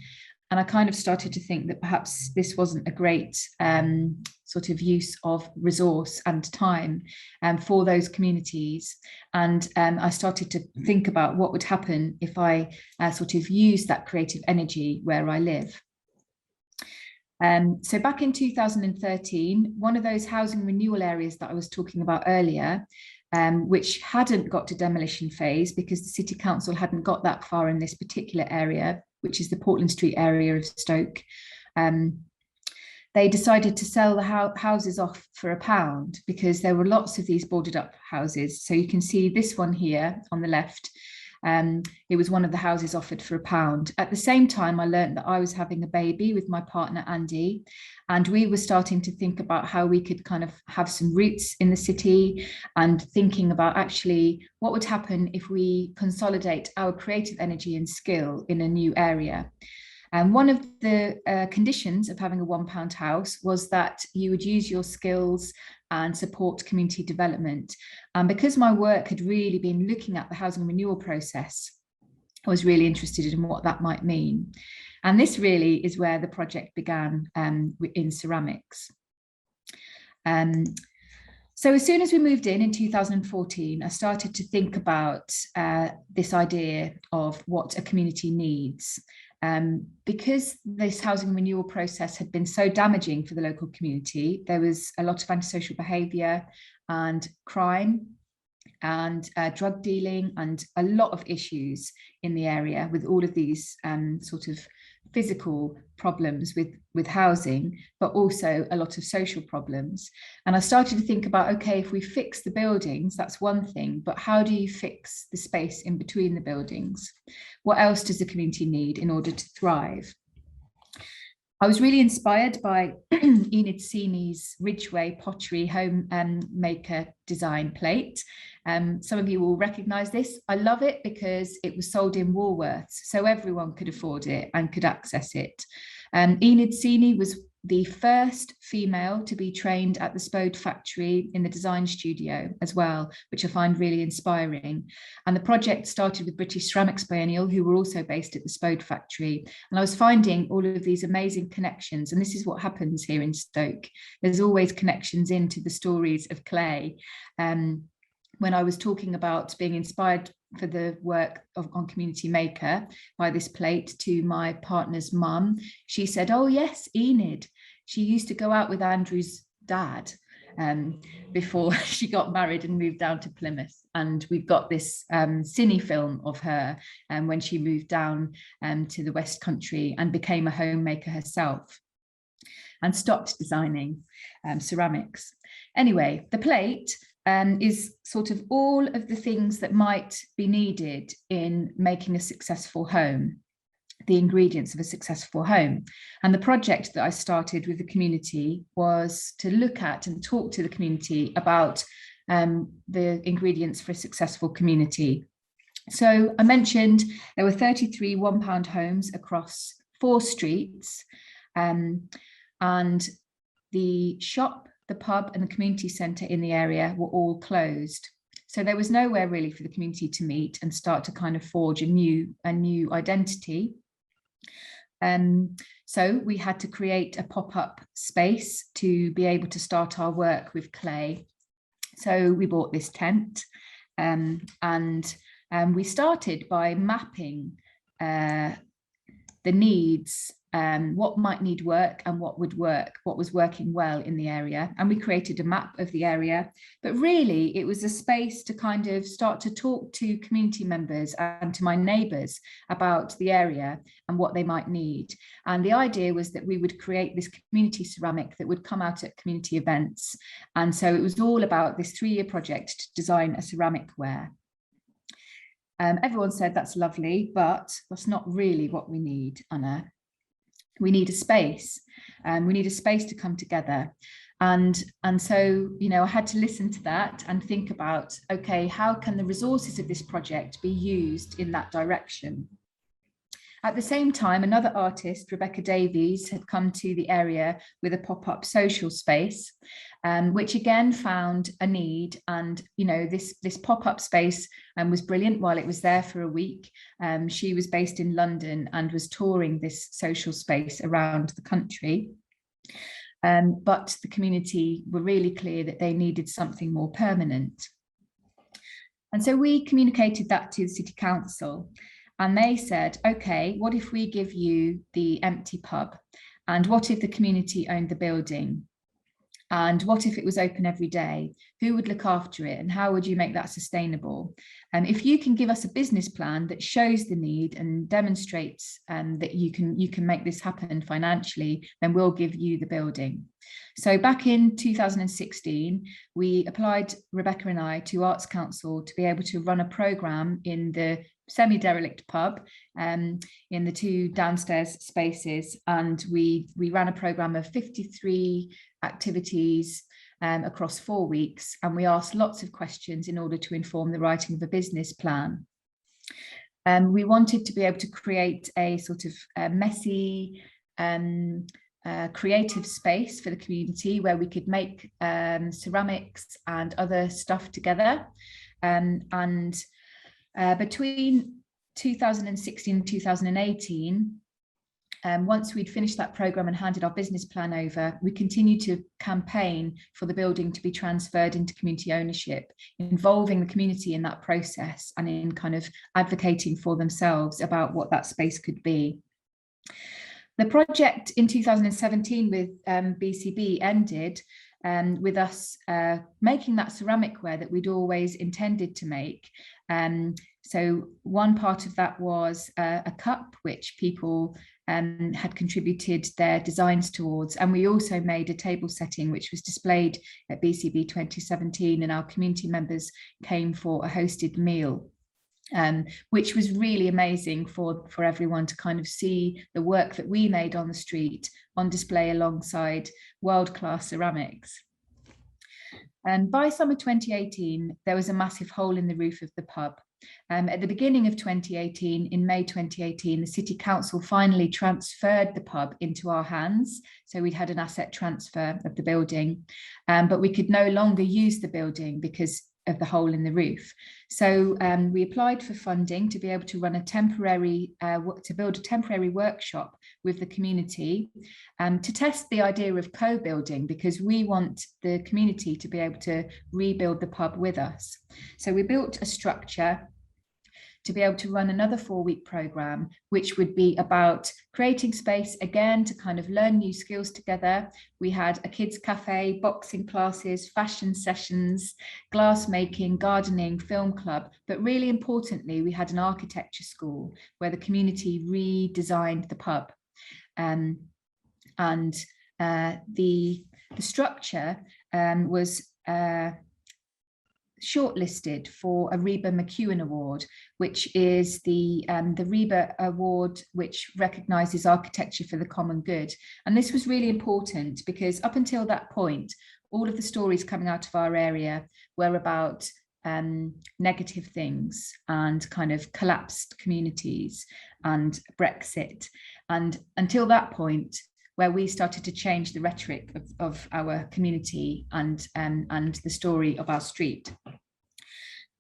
And I kind of started to think that perhaps this wasn't a great sort of use of resource and time for those communities. And I started to think about what would happen if I sort of used that creative energy where I live. So back in 2013, one of those housing renewal areas that I was talking about earlier, which hadn't got to demolition phase because the City Council hadn't got that far in this particular area, which is the Portland Street area of Stoke, they decided to sell the houses off for £1 because there were lots of these boarded up houses. So you can see this one here on the left. It was one of the houses offered for £1. At the same time, I learned that I was having a baby with my partner, Andy, and we were starting to think about how we could kind of have some roots in the city, and thinking about actually what would happen if we consolidate our creative energy and skill in a new area. And one of the conditions of having a £1 house was that you would use your skills and support community development. And because my work had really been looking at the housing renewal process, I was really interested in what that might mean. And this really is where the project began in ceramics. So as soon as we moved in 2014, I started to think about this idea of what a community needs. Because this housing renewal process had been so damaging for the local community, there was a lot of antisocial behaviour and crime and drug dealing and a lot of issues in the area, with all of these sort of physical problems with housing, but also a lot of social problems. And I started to think about, okay, if we fix the buildings, that's one thing, but how do you fix the space in between the buildings? What else does the community need in order to thrive? I was really inspired by Enid Seeney's Ridgeway pottery homemaker design plate. Some of you will recognise this. I love it because it was sold in Woolworths, so everyone could afford it and could access it. Enid Seeney was the first female to be trained at the Spode factory in the design studio as well, which I find really inspiring. And the project started with British Ceramics Biennial, who were also based at the Spode factory. And I was finding all of these amazing connections. And this is what happens here in Stoke. There's always connections into the stories of clay. When I was talking about being inspired for the work on Community Maker by this plate to my partner's mum, she said, oh yes, Enid. She used to go out with Andrew's dad before she got married and moved down to Plymouth. And we've got this cine film of her when she moved down to the West Country and became a homemaker herself and stopped designing ceramics. Anyway, the plate is sort of all of the things that might be needed in making a successful home, the ingredients of a successful home. And the project that I started with the community was to look at and talk to the community about the ingredients for a successful community. So I mentioned there were 33 £1 homes across 4 streets, and the shop, the pub and the community centre in the area were all closed. So there was nowhere really for the community to meet and start to kind of forge a new identity. So we had to create a pop-up space to be able to start our work with clay. So we bought this tent and we started by mapping the needs, what might need work and what would work, what was working well in the area. And we created a map of the area, but really it was a space to kind of start to talk to community members and to my neighbours about the area and what they might need. And the idea was that we would create this community ceramic that would come out at community events. And so it was all about this 3-year project to design a ceramic ware. Everyone said that's lovely, but that's not really what we need, Anna. We need a space, we need a space to come together. And so, you know, I had to listen to that and think about, okay, how can the resources of this project be used in that direction? At the same time, another artist, Rebecca Davies, had come to the area with a pop-up social space, which again found a need. And, you know, this pop-up space was brilliant while it was there for a week. She was based in London and was touring this social space around the country. But the community were really clear that they needed something more permanent. And so we communicated that to the City Council. And they said, okay, what if we give you the empty pub? And what if the community owned the building? And what if it was open every day? Who would look after it? And how would you make that sustainable? And if you can give us a business plan that shows the need and demonstrates that you can make this happen financially, then we'll give you the building. So back in 2016, we applied, Rebecca and I, to Arts Council to be able to run a programme in the semi-derelict pub in the 2 downstairs spaces, and we ran a programme of 53 activities across 4 weeks, and we asked lots of questions in order to inform the writing of a business plan. We wanted to be able to create a sort of messy creative space for the community where we could make ceramics and other stuff together, and between 2016 and 2018, once we'd finished that programme and handed our business plan over, we continued to campaign for the building to be transferred into community ownership, involving the community in that process and in kind of advocating for themselves about what that space could be. The project in 2017 with BCB ended with us making that ceramic ware that we'd always intended to make. So one part of that was a cup which people had contributed their designs towards, and we also made a table setting which was displayed at BCB 2017, and our community members came for a hosted meal, which was really amazing for everyone to kind of see the work that we made on the street on display alongside world-class ceramics. And by summer 2018, there was a massive hole in the roof of the pub. At the beginning of 2018, in May 2018, the City Council finally transferred the pub into our hands. So we'd had an asset transfer of the building, but we could no longer use the building because of the hole in the roof. So we applied for funding to be able to run a temporary, to build a temporary workshop with the community to test the idea of co-building, because we want the community to be able to rebuild the pub with us. So we built a structure to be able to run another 4-week program, which would be about creating space again to kind of learn new skills together. We had a kids cafe, boxing classes, fashion sessions, glass making, gardening, film club, but really importantly, we had an architecture school where the community redesigned the pub. The structure was shortlisted for a Reba McEwen Award, which is the Reba Award, which recognises architecture for the common good. And this was really important because up until that point, all of the stories coming out of our area were about negative things and kind of collapsed communities and Brexit. And until that point, where we started to change the rhetoric of our community and the story of our street.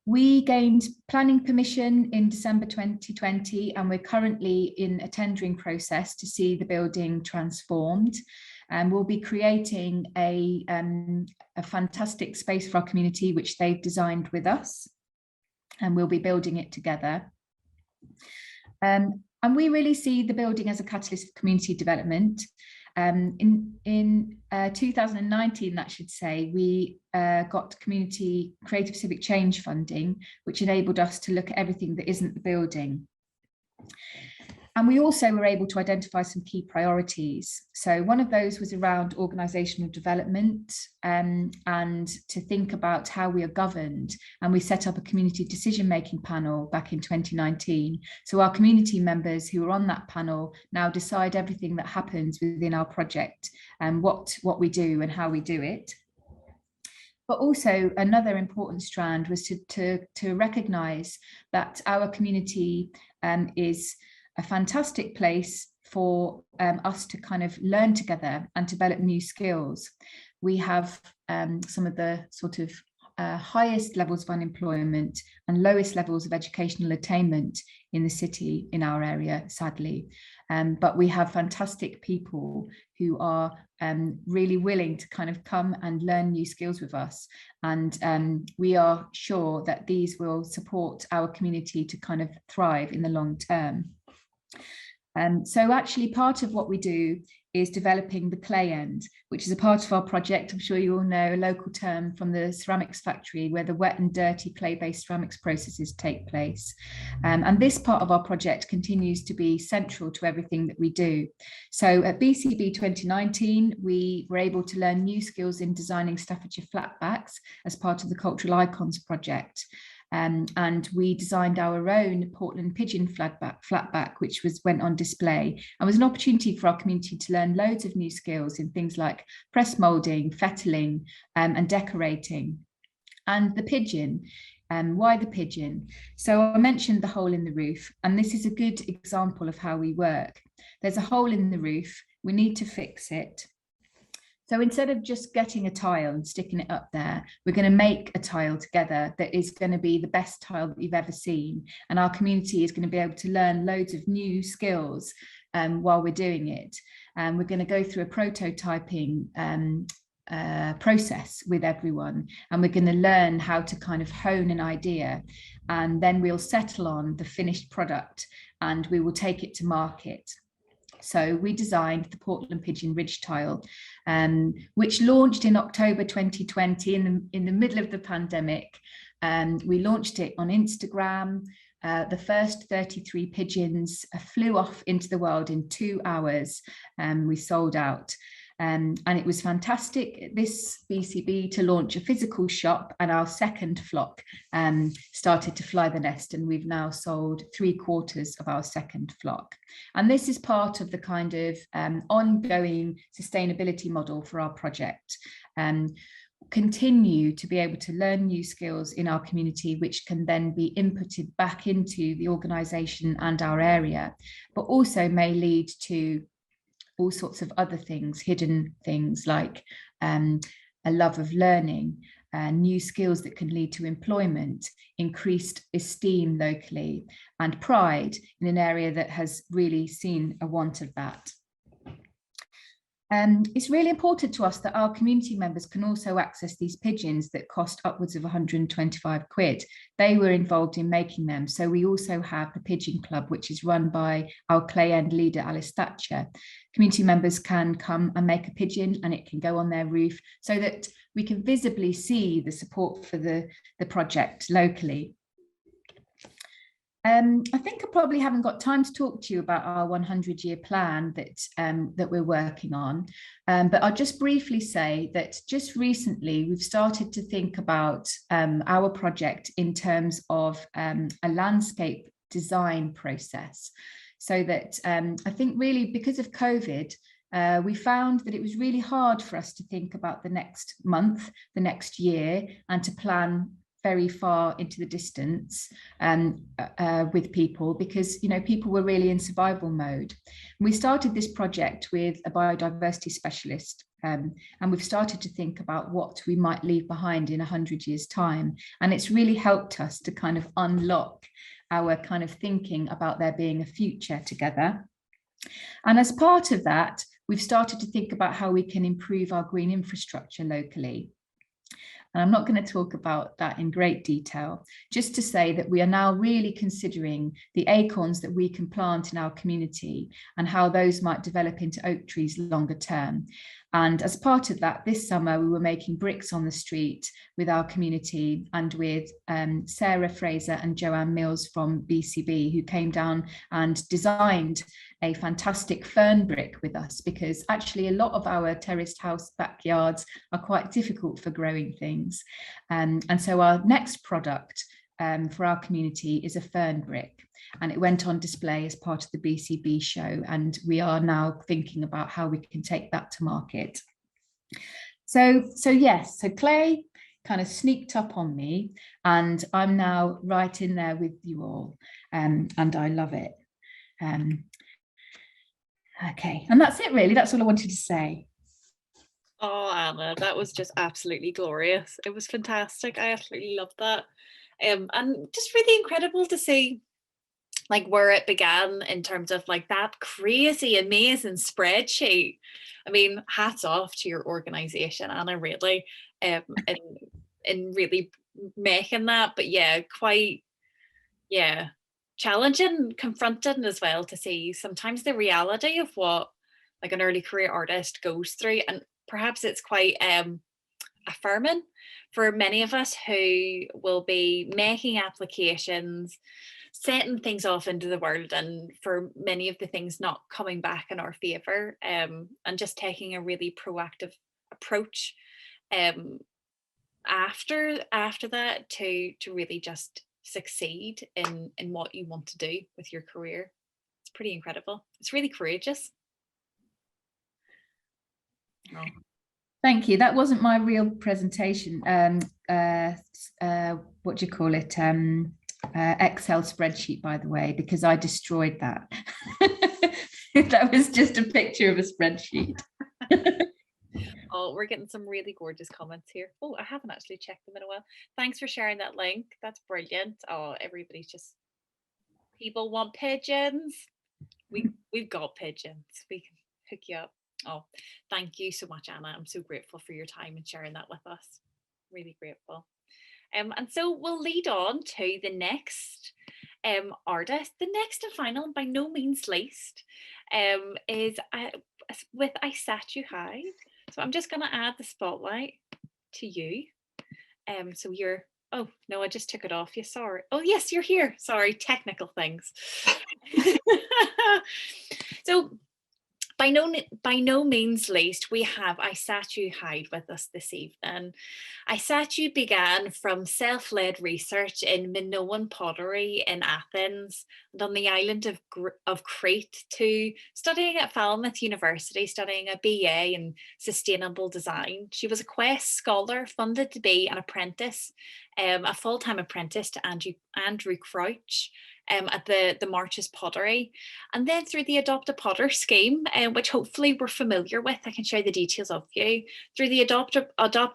We gained planning permission in December 2020, and we're currently in a tendering process to see the building transformed. And we'll be creating a fantastic space for our community, which they've designed with us, and we'll be building it together. And we really see the building as a catalyst for community development. In 2019, that should say, we got community creative civic change funding, which enabled us to look at everything that isn't the building. And we also were able to identify some key priorities. So one of those was around organisational development and to think about how we are governed. And we set up a community decision-making panel back in 2019. So our community members who are on that panel now decide everything that happens within our project and what we do and how we do it. But also another important strand was to recognise that our community is a fantastic place for us to kind of learn together and develop new skills. We have some of the sort of highest levels of unemployment and lowest levels of educational attainment in the city, in our area, sadly. But we have fantastic people who are really willing to kind of come and learn new skills with us. And we are sure that these will support our community to kind of thrive in the long term. So actually part of what we do is developing the clay end, which is a part of our project. I'm sure you all know, a local term from the ceramics factory where the wet and dirty clay-based ceramics processes take place. And this part of our project continues to be central to everything that we do. So at BCB 2019, we were able to learn new skills in designing Staffordshire flatbacks as part of the Cultural Icons project. And we designed our own Portland pigeon flatback, which went on display and was an opportunity for our community to learn loads of new skills in things like press moulding, fettling, and decorating. And the pigeon, why the pigeon? So I mentioned the hole in the roof, and this is a good example of how we work. There's a hole in the roof, we need to fix it. So instead of just getting a tile and sticking it up there, we're going to make a tile together that is going to be the best tile that you've ever seen. And our community is going to be able to learn loads of new skills while we're doing it. And we're going to go through a prototyping process with everyone. And we're going to learn how to kind of hone an idea. And then we'll settle on the finished product and we will take it to market. So we designed the Portland Pigeon Ridge tile, which launched in October 2020 in the middle of the pandemic. We launched it on Instagram. The first 33 pigeons flew off into the world in 2 hours. We sold out. And it was fantastic at this BCB to launch a physical shop, and our second flock started to fly the nest, and we've now sold 3/4 of our second flock. And this is part of the kind of ongoing sustainability model for our project. continue to be able to learn new skills in our community, which can then be inputted back into the organisation and our area, but also may lead to all sorts of other things, hidden things like a love of learning, new skills that can lead to employment, increased esteem locally, and pride in an area that has really seen a want of that. It's really important to us that our community members can also access these pigeons that cost upwards of 125 quid. They were involved in making them. So we also have the Pigeon Club, which is run by our Clay End leader, Alice Thatcher. Community members can come and make a pigeon and it can go on their roof so that we can visibly see the support for the project locally. I think I probably haven't got time to talk to you about our 100-year plan that we're working on, but I'll just briefly say that just recently we've started to think about our project in terms of a landscape design process, so that I think really because of COVID, we found that it was really hard for us to think about the next month, the next year, and to plan very far into the distance with people, because people were really in survival mode. And we started this project with a biodiversity specialist, and we've started to think about what we might leave behind in 100 years' time. And it's really helped us to kind of unlock our kind of thinking about there being a future together. And as part of that, we've started to think about how we can improve our green infrastructure locally. And I'm not going to talk about that in great detail, just to say that we are now really considering the acorns that we can plant in our community and how those might develop into oak trees longer term. And as part of that, this summer, we were making bricks on the street with our community and with Sarah Fraser and Joanne Mills from BCB, who came down and designed a fantastic fern brick with us, because actually a lot of our terraced house backyards are quite difficult for growing things. And so our next product for our community is a fern brick, and it went on display as part of the BCB show, and we are now thinking about how we can take that to market. So yes, so Clay kind of sneaked up on me, and I'm now right in there with you all, and I love it. Okay, and that's it really, that's all I wanted to say. Oh, Anna, that was just absolutely glorious. It was fantastic. I absolutely loved that. And just really incredible to see like where it began in terms of like that crazy, amazing spreadsheet. I mean, hats off to your organization, Anna, really, in really making that. But yeah, quite, yeah, challenging, confronting as well to see sometimes the reality of what like an early career artist goes through. And perhaps it's quite affirming for many of us who will be making applications, setting things off into the world, and for many of the things not coming back in our favour, and just taking a really proactive approach after that to really just succeed in what you want to do with your career. It's pretty incredible. It's really courageous. Oh. Thank you. That wasn't my real presentation. What do you call it? Excel spreadsheet, by the way, because I destroyed that. That was just a picture of a spreadsheet. Oh, we're getting some really gorgeous comments here. Oh, I haven't actually checked them in a while. Thanks for sharing that link. That's brilliant. Oh, everybody's just, people want pigeons. We've got pigeons. We can hook you up. Oh, thank you so much, Anna. I'm so grateful for your time and sharing that with us. Really grateful. And so we'll lead on to the next artist. The next and final, and by no means least, is with Isatu Hyde. So I'm just going to add the spotlight to you. So you're, oh no, I just took it off you. Sorry. Oh yes, you're here. Sorry, technical things. So by no means least, we have Isatu Hyde with us this evening. Isatu began from self-led research in Minoan pottery in Athens and on the island of Crete to studying at Falmouth University, studying a BA in sustainable design. She was a Quest scholar, funded to be an apprentice, a full-time apprentice to Andrew Crouch at the Marches Pottery. And then through the Adopt a Potter scheme, which hopefully we're familiar with, I can share the details of you, through the Adopt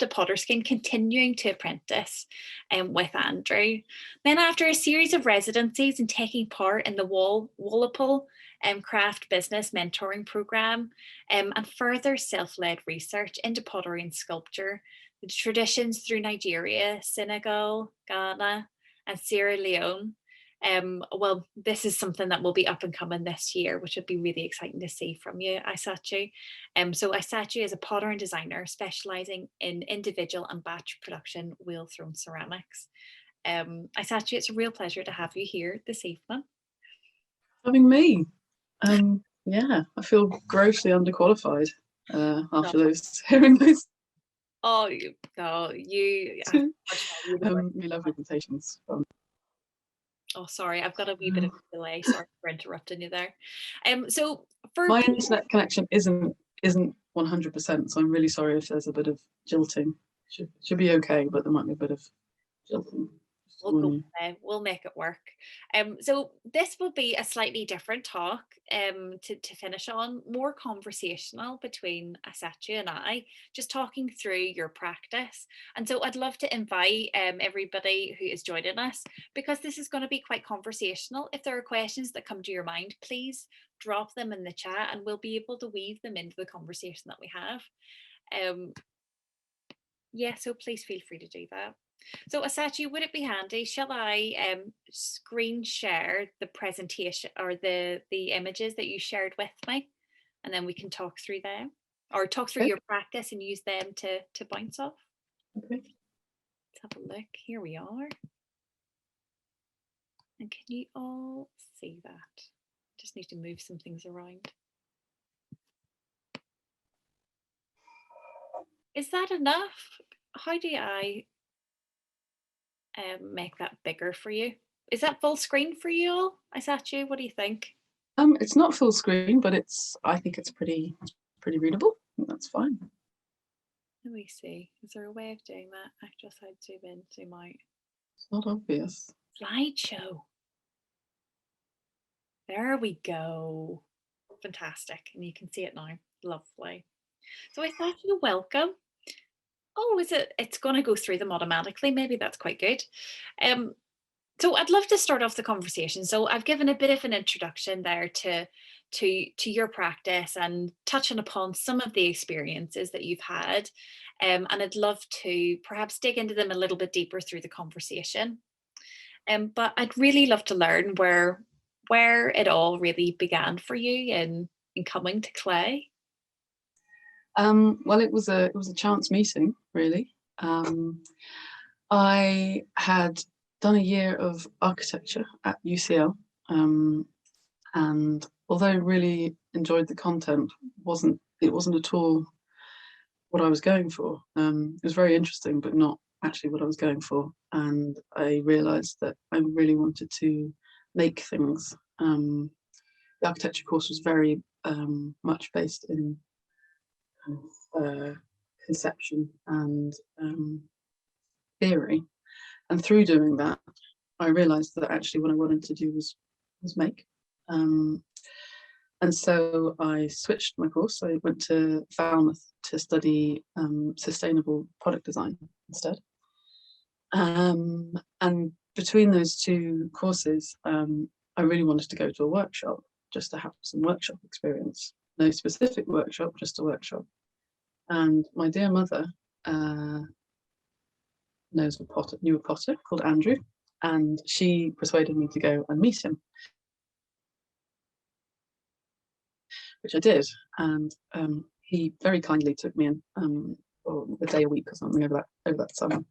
a Potter scheme, continuing to apprentice with Andrew. Then after a series of residencies and taking part in the Walpole craft business mentoring program and further self-led research into pottery and sculpture, the traditions through Nigeria, Senegal, Ghana, and Sierra Leone. Well, this is something that will be up and coming this year, which would be really exciting to see from you, Isatu. So Isatu is a potter and designer specializing in individual and batch production wheel thrown ceramics. Isatu, it's a real pleasure to have you here this evening. Having me. Yeah, I feel grossly underqualified after hearing those. Oh, no, you. We love invitations. Oh, sorry, I've got a wee bit of a delay. Sorry for interrupting you there. So for my internet connection isn't 100%, so I'm really sorry if there's a bit of jilting. Should be okay, but there might be a bit of jilting. We'll make it work. So this will be a slightly different talk to finish on, more conversational between Isatu and I, just talking through your practice. And so I'd love to invite everybody who is joining us, because this is going to be quite conversational. If there are questions that come to your mind, please drop them in the chat and we'll be able to weave them into the conversation that we have. Yeah, so please feel free to do that. So Isatu, would it be handy, shall I screen share the presentation or the images that you shared with me, and then we can talk through them, or talk through your practice and use them to bounce off? Okay. Let's have a look. Here we are. And can you all see that? Just need to move some things around. Is that enough? How do I make that bigger for you? Is that full screen for you all? Isatu, what do you think? It's not full screen, but I think it's pretty readable. That's fine. Let me see. Is there a way of doing that? Actual side, zoom in, zoom out. It's not obvious. Slideshow. There we go. Fantastic. And you can see it now. Lovely. So Isatu, welcome. Oh, is it? It's going to go through them automatically. Maybe that's quite good. So I'd love to start off the conversation. So I've given a bit of an introduction there to your practice and touching upon some of the experiences that you've had. And I'd love to perhaps dig into them a little bit deeper through the conversation. But I'd really love to learn where it all really began for you in coming to clay. Well, it was a chance meeting, really. I had done a year of architecture at UCL, and although I really enjoyed the content, it wasn't at all what I was going for. It was very interesting, but not actually what I was going for. And I realised that I really wanted to make things. The architecture course was very much based in conception and theory, and through doing that I realized that actually what I wanted to do was make, and so I switched my course. I went to Falmouth to study sustainable product design instead, and between those two courses I really wanted to go to a workshop, just to have some workshop experience. No specific workshop, just a workshop. And my dear mother knew a potter called Andrew, and she persuaded me to go and meet him, which I did. And he very kindly took me in for a day a week or something over that summer,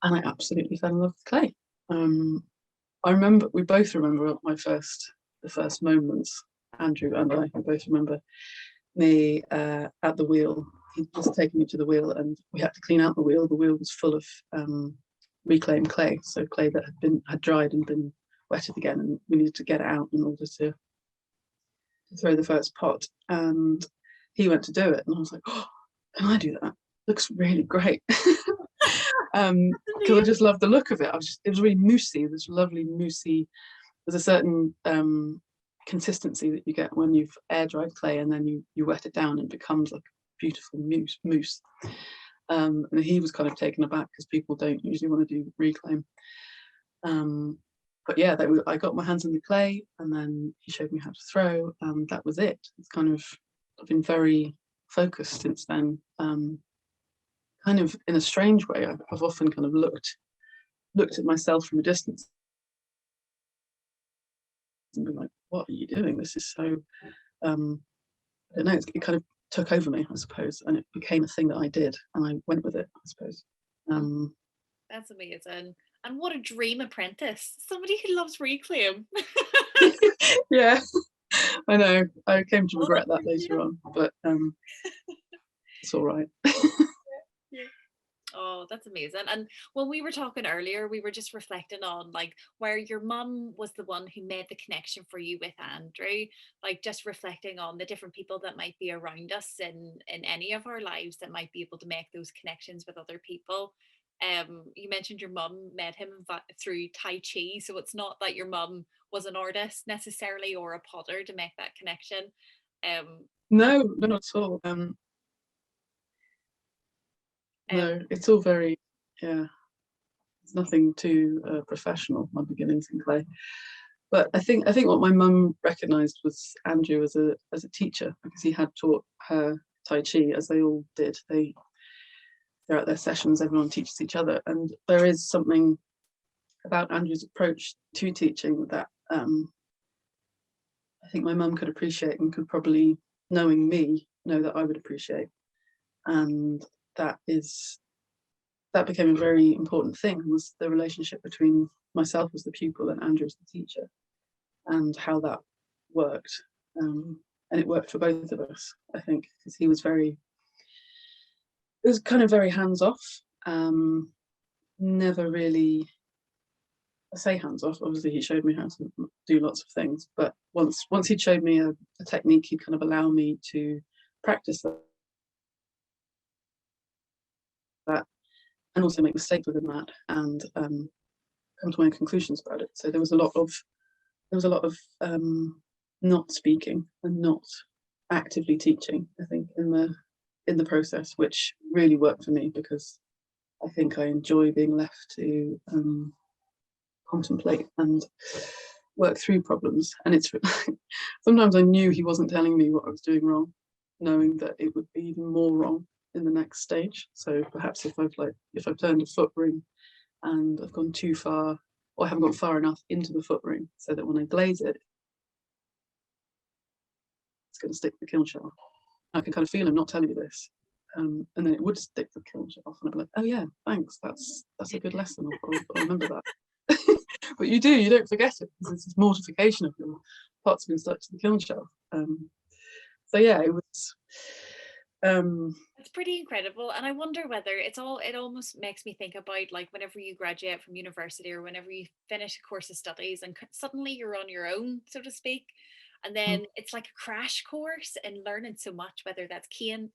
and I absolutely fell in love with clay. We both remember the first moments. Andrew and I both remember me at the wheel. He'd just taken me to the wheel, and we had to clean out the wheel. The wheel was full of reclaimed clay, so clay that had dried and been wetted again, and we needed to get it out in order to throw the first pot. And he went to do it, and I was like, oh, can I do that? Looks really great. Because I just loved the look of it. It was really moussey, this lovely moussey. There's a certain consistency that you get when you've air dried clay and then you wet it down and it becomes like beautiful mousse. And he was kind of taken aback because people don't usually want to do reclaim. But yeah, I got my hands in the clay, and then he showed me how to throw, and that was it. I've been very focused since then. Kind of in a strange way, I've often kind of looked at myself from a distance and been like, what are you doing? This is so, I don't know, it kind of took over me, I suppose, and it became a thing that I did, and I went with it, I suppose. That's amazing. And what a dream apprentice, somebody who loves reclaim. Yeah, I know. I came to regret that later on, but it's all right. Oh, that's amazing. And when we were talking earlier, we were just reflecting on like where your mum was the one who made the connection for you with Andrew, like just reflecting on the different people that might be around us in any of our lives that might be able to make those connections with other people. You mentioned your mum met him through Tai Chi, so it's not that your mum was an artist necessarily or a potter to make that connection. No, not at all. No, it's all very, yeah, it's nothing too professional, my beginnings in clay. But I think what my mum recognised was Andrew as a teacher, because he had taught her Tai Chi, as they all did. They're at their sessions, everyone teaches each other, and there is something about Andrew's approach to teaching that I think my mum could appreciate and could probably, knowing me, know that I would appreciate. And that became a very important thing, was the relationship between myself as the pupil and Andrew as the teacher, and how that worked. And it worked for both of us, I think, because it was kind of very hands-off. Never really, I say hands-off, obviously he showed me how to do lots of things, but once he'd showed me a technique, he'd kind of allow me to practice that and also make mistakes within that, and come to my own conclusions about it. So there was a lot of not speaking and not actively teaching, I think, in the process, which really worked for me, because I think I enjoy being left to contemplate and work through problems. And it's sometimes I knew he wasn't telling me what I was doing wrong, knowing that it would be even more wrong in the next stage. So perhaps if I've turned a foot ring and I've gone too far, or I haven't gone far enough into the foot ring, so that when I glaze it, it's going to stick the kiln shaft. I can kind of feel him not telling me this, and then it would stick the kiln shaft, and I'd be like, oh yeah, thanks, that's a good lesson, I'll remember that. But you don't forget it, because it's this mortification of your pot's been stuck to the kiln shaft. So yeah, it was. It's pretty incredible, and I wonder whether it almost makes me think about like whenever you graduate from university or whenever you finish a course of studies and suddenly you're on your own, so to speak, and then it's like a crash course in learning so much, whether that's kiln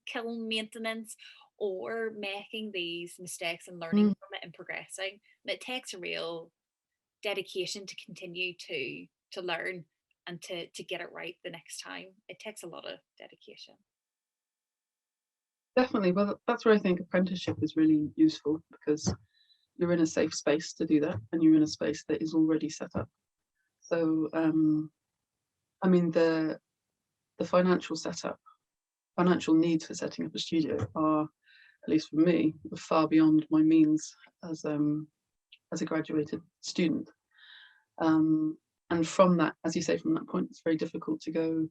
maintenance or making these mistakes and learning from it and progressing. And it takes a real dedication to continue to learn and to get it right the next time. It takes a lot of dedication. Definitely. Well, that's where I think apprenticeship is really useful, because you're in a safe space to do that, and you're in a space that is already set up. So I mean, the financial needs for setting up a studio are, at least for me, far beyond my means as a graduated student. And from that, as you say, from that point, it's very difficult to go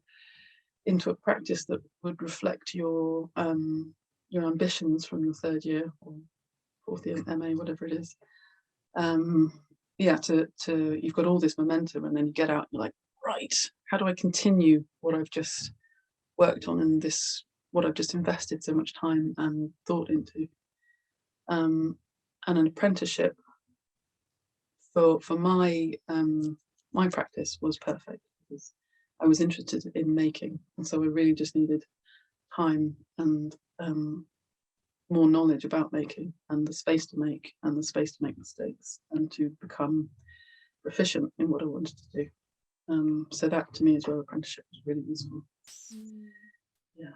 into a practice that would reflect your ambitions from your third year or fourth year MA, whatever it is. You've got all this momentum, and then you get out and you're like, right, how do I continue what I've just worked on in this, what I've just invested so much time and thought into. And an apprenticeship for my my practice was perfect, because I was interested in making, and so I really just needed time and more knowledge about making, and the space to make, and the space to make mistakes, and to become proficient in what I wanted to do. So that to me is where apprenticeship was really useful. Yeah.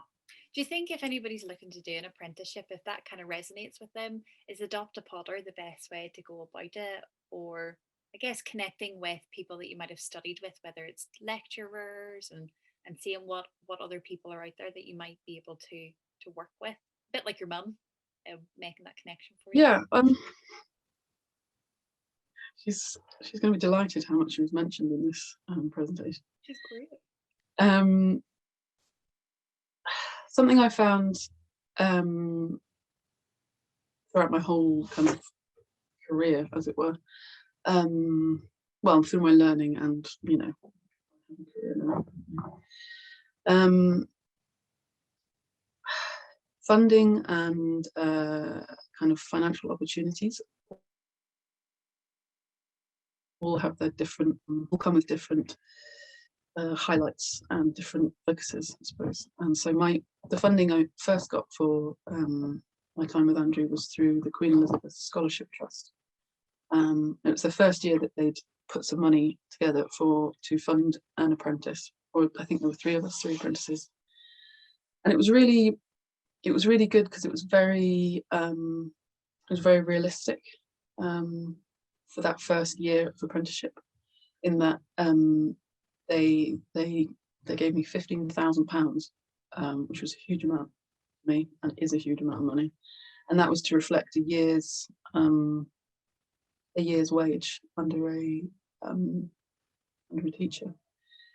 Do you think if anybody's looking to do an apprenticeship, if that kind of resonates with them, is Adopt a Potter the best way to go about it? Or I guess connecting with people that you might have studied with, whether it's lecturers, and seeing what other people are out there that you might be able to work with, a bit like your mum, making that connection for you. Yeah, she's going to be delighted how much she was mentioned in this presentation. Which is great. Something I found throughout my whole kind of career, as it were, well, through my learning and, you know, funding and kind of financial opportunities all have their different, will come with different highlights and different focuses, I suppose. And so the funding I first got for my time with Andrew was through the Queen Elizabeth Scholarship Trust. It was the first year that they'd put some money together to fund an apprentice, or I think there were three apprentices. And it was really good, because it was very realistic for that first year of apprenticeship, in that they gave me £15,000, which was a huge amount for me, and is a huge amount of money, and that was to reflect a year's wage under a teacher.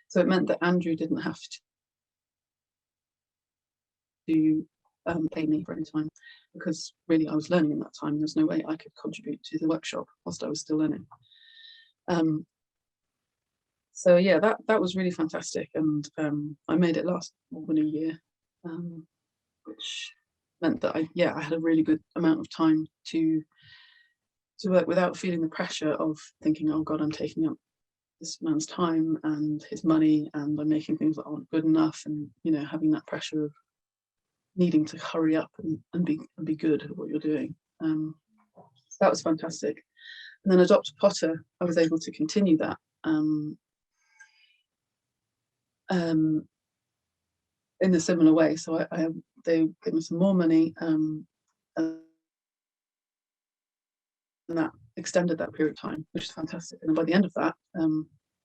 So it meant that Andrew didn't have to pay me for any time, because really I was learning in that time. There's no way I could contribute to the workshop whilst I was still learning. So yeah, that was really fantastic, and I made it last more than a year, which meant that I had a really good amount of time to work without feeling the pressure of thinking, oh God, I'm taking up this man's time and his money, and I'm making things that aren't good enough, and you know, having that pressure of needing to hurry up and be good at what you're doing. So that was fantastic. And then Adopt a Potter, I was able to continue that. In a similar way, so they gave me some more money, and that extended that period of time, which is fantastic. And by the end of that,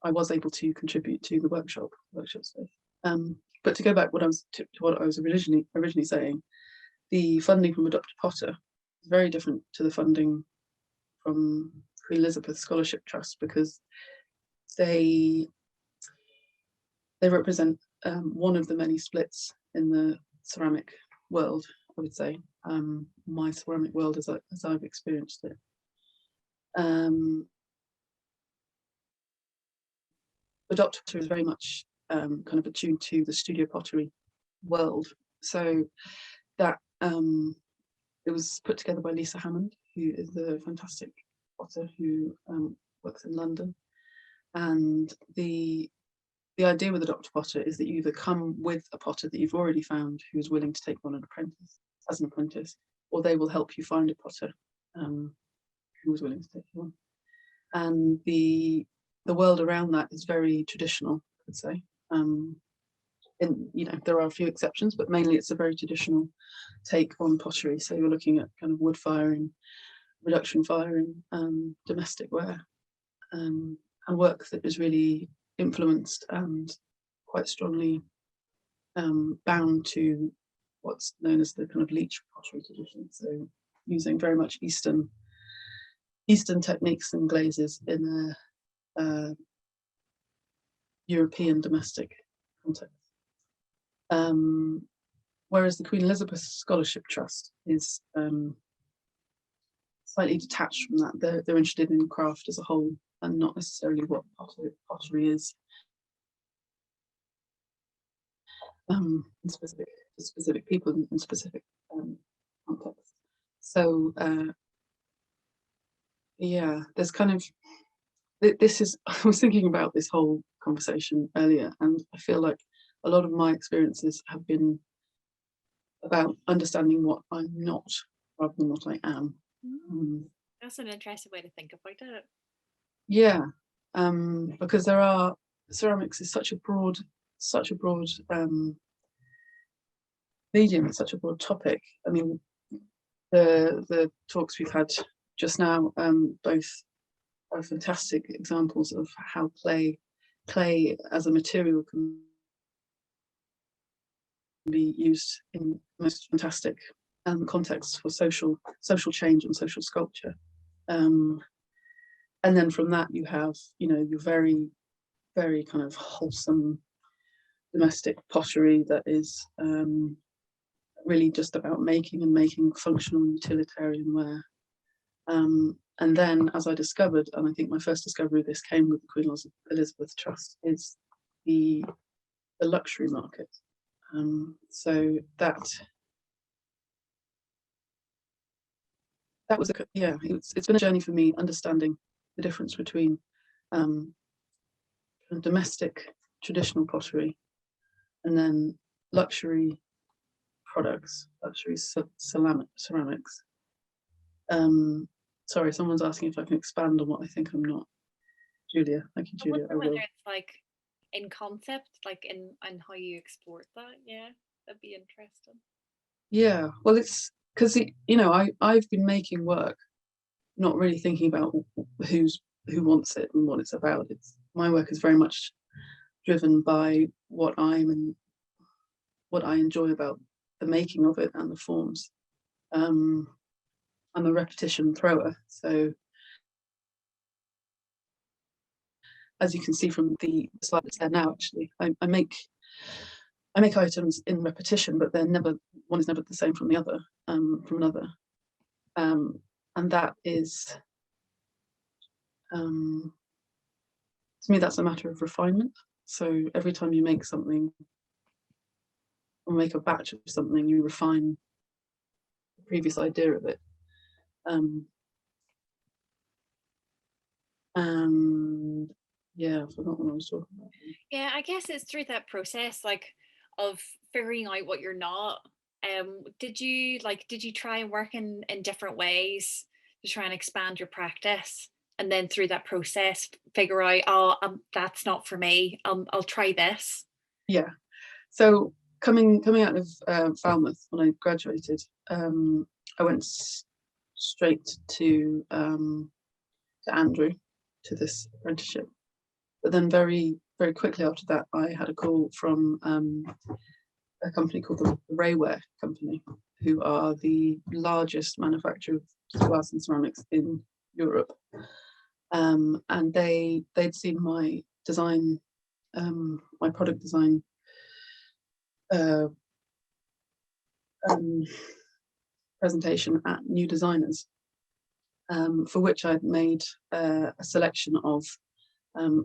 I was able to contribute to the workshop space. But to go back to what I was originally saying, the funding from Adopt a Potter is very different to the funding from Queen Elizabeth Scholarship Trust, because they represent one of the many splits in the ceramic world, I would say. My ceramic world as I've experienced it. Adopt a Potter is very much kind of attuned to the studio pottery world. So that it was put together by Lisa Hammond, who is the fantastic potter who works in London. And the idea with Adopt a Potter is that you either come with a potter that you've already found who is willing to take on as an apprentice, or they will help you find a potter who is willing to take you on. And the world around that is very traditional, I would say. There are a few exceptions, but mainly it's a very traditional take on pottery. So you're looking at kind of wood firing, reduction firing, domestic ware, and work that is really influenced and quite strongly bound to what's known as the kind of leech pottery tradition. So using very much Eastern techniques and glazes in a European domestic context. Whereas the Queen Elizabeth Scholarship Trust is slightly detached from that. They're interested in craft as a whole, and not necessarily what pottery is. specific people in specific contexts. So yeah, there's kind of this is. I was thinking about this whole conversation earlier, and I feel like a lot of my experiences have been about understanding what I'm not rather than what I am. That's an interesting way to think about it. Yeah, because there are ceramics is such a broad medium, it's such a broad topic. I mean, the talks we've had just now both are fantastic examples of how clay as a material can be used in most fantastic contexts for social change and social sculpture. And then from that you have, you know, your very, very kind of wholesome domestic pottery that is really just about making functional utilitarian ware. And then, as I discovered, and I think my first discovery of this came with the Queen Elizabeth Trust, is the luxury market. So that was it's been a journey for me, understanding the difference between domestic traditional pottery and then luxury products, luxury ceramics. Sorry, someone's asking if I can expand on what I think I'm not. Julia, thank you, Julia. I wonder whether it's like in concept, like in how you explored that. Yeah, that'd be interesting. Yeah, well, it's because you know, I've been making work, not really thinking about who wants it and what it's about. It's my work is very much driven by what I'm and what I enjoy about the making of it and the forms. I'm a repetition thrower, so as you can see from the slide that's there now, actually, I make items in repetition, but one is never the same from the other, from another, and that is, to me, that's a matter of refinement. So every time you make something or make a batch of something, you refine the previous idea of it. And yeah, I forgot what I was talking about. Yeah, I guess it's through that process, like, of figuring out what you're not. Did you try and work in different ways to try and expand your practice, and then through that process figure out, oh, that's not for me, I'll try this? Yeah, so coming out of Falmouth when I graduated, I went straight to Andrew, to this apprenticeship, but then very, very quickly after that I had a call from a company called the Rayware Company, who are the largest manufacturer of glass and ceramics in Europe, and they'd seen my design, my product design presentation at New Designers, for which I'd made a selection of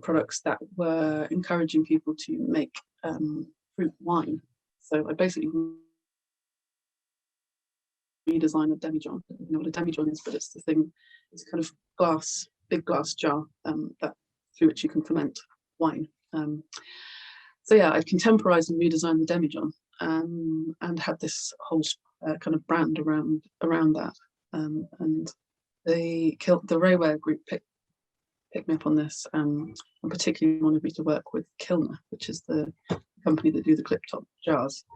products that were encouraging people to make fruit wine. So I basically redesigned a demijohn. I don't know what a demijohn is, but it's the thing, it's a kind of big glass jar that through which you can ferment wine. So yeah, I contemporized and redesigned the demijohn, and had this whole kind of brand around that. And the Rayware group picked me up on this, and particularly wanted me to work with Kilner, which is the company that do the clip top jars.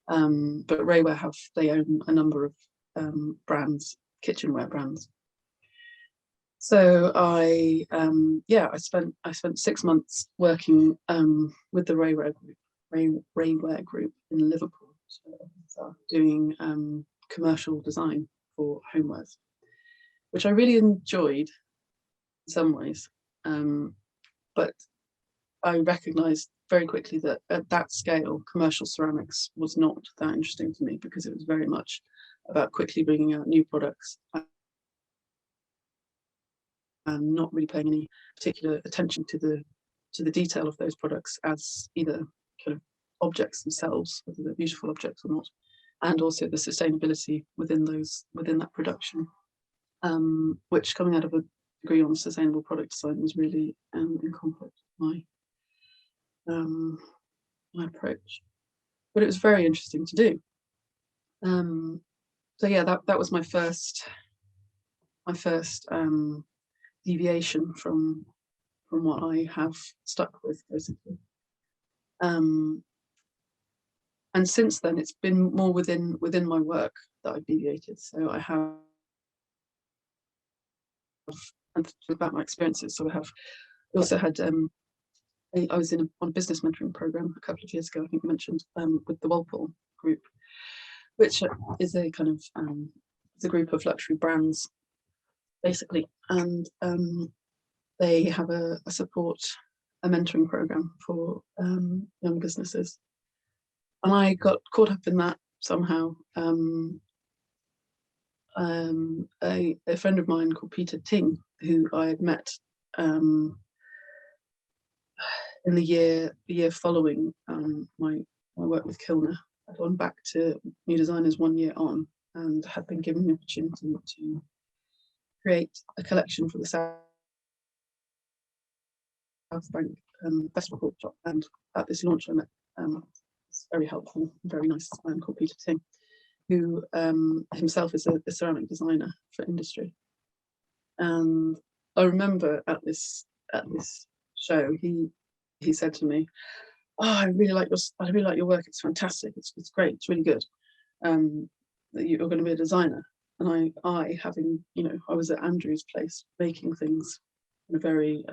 But Rayware they own a number of brands, kitchenware brands. So I spent 6 months working with the Rayware group in Liverpool, so doing commercial design for homewares, which I really enjoyed in some ways, but I recognised very quickly that at that scale, commercial ceramics was not that interesting to me, because it was very much about quickly bringing out new products and not really paying any particular attention to the detail of those products as either kind of objects themselves, whether they're beautiful objects or not, and also the sustainability within that production, which, coming out of a degree on sustainable product design, was really in conflict with my approach. But it was very interesting to do. So yeah, that was my first deviation from what I have stuck with, basically. And since then, it's been more within my work that I've deviated. So I have, and about my experiences. So I also had, I was on a business mentoring program a couple of years ago, I think I mentioned, with the Walpole group, which is a kind of, it's a group of luxury brands, basically. And they have a mentoring program for young businesses. And I got caught up in that somehow. A friend of mine called Tate, who I had met in the year following my work with Kilner. I'd gone back to New Designers 1 year on, and had been given the opportunity to create a collection for the South Bank Festival Shop. And at this launch, I met very helpful, very nice man called Tate, who himself is a ceramic designer for industry. And I remember at this show, he said to me, "Oh, I really like your work. It's fantastic. It's great. It's really good. That you're going to be a designer." And I having, I was at Andrew's place making things in a very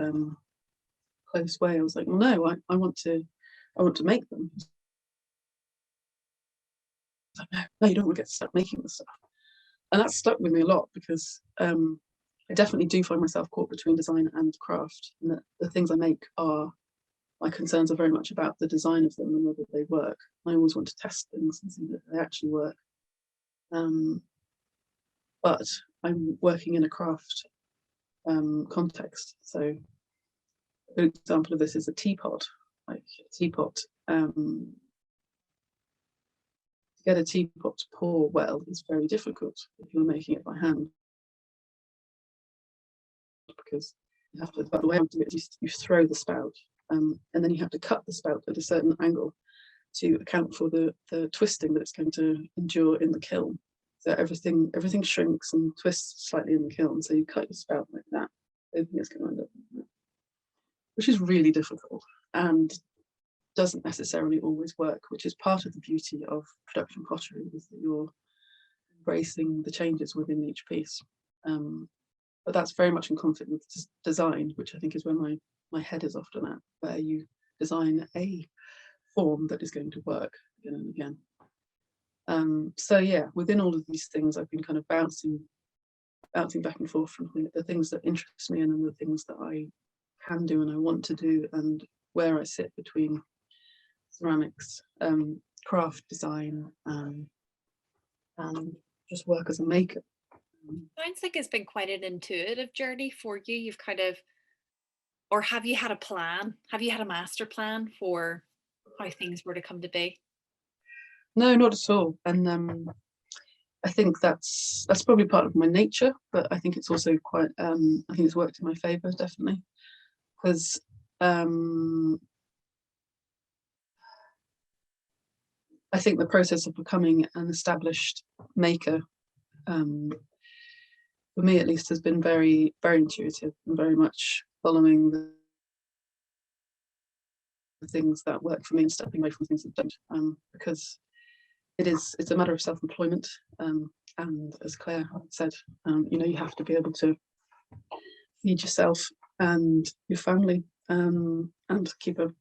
close way. I was like, "Well, no, I want to make them." Like, no, you don't want to get stuck making the stuff. And that stuck with me a lot, because I definitely do find myself caught between design and craft, and that the things I make my concerns are very much about the design of them and whether they work. I always want to test things and see that they actually work. But I'm working in a craft context. So a good example of this is a teapot. Like a teapot, to get a teapot to pour well is very difficult if you're making it by hand, because you have to, the way I do it is you throw the spout, and then you have to cut the spout at a certain angle to account for the twisting that it's going to endure in the kiln. So everything shrinks and twists slightly in the kiln. So you cut your spout like that. Everything is going to end up like that, which is really difficult and doesn't necessarily always work, which is part of the beauty of production pottery, is that you're embracing the changes within each piece. But that's very much in conflict with design, which I think is where my head is often at, where you design a form that is going to work again and again. So yeah, within all of these things, I've been kind of bouncing back and forth from the things that interest me and then the things that I can do and I want to do, and where I sit between ceramics, craft design, and just work as a maker. Sounds like it's been quite an intuitive journey for you. You've kind of, or have you had a plan? Have you had a master plan for how things were to come to be? No, not at all. And I think that's probably part of my nature, but I think it's also quite, I think it's worked in my favour, definitely, because I think the process of becoming an established maker, for me at least, has been very, very intuitive and very much following the things that work for me and stepping away from things that don't, because it's a matter of self-employment, and as Claire said, you have to be able to feed yourself and your family, and keep a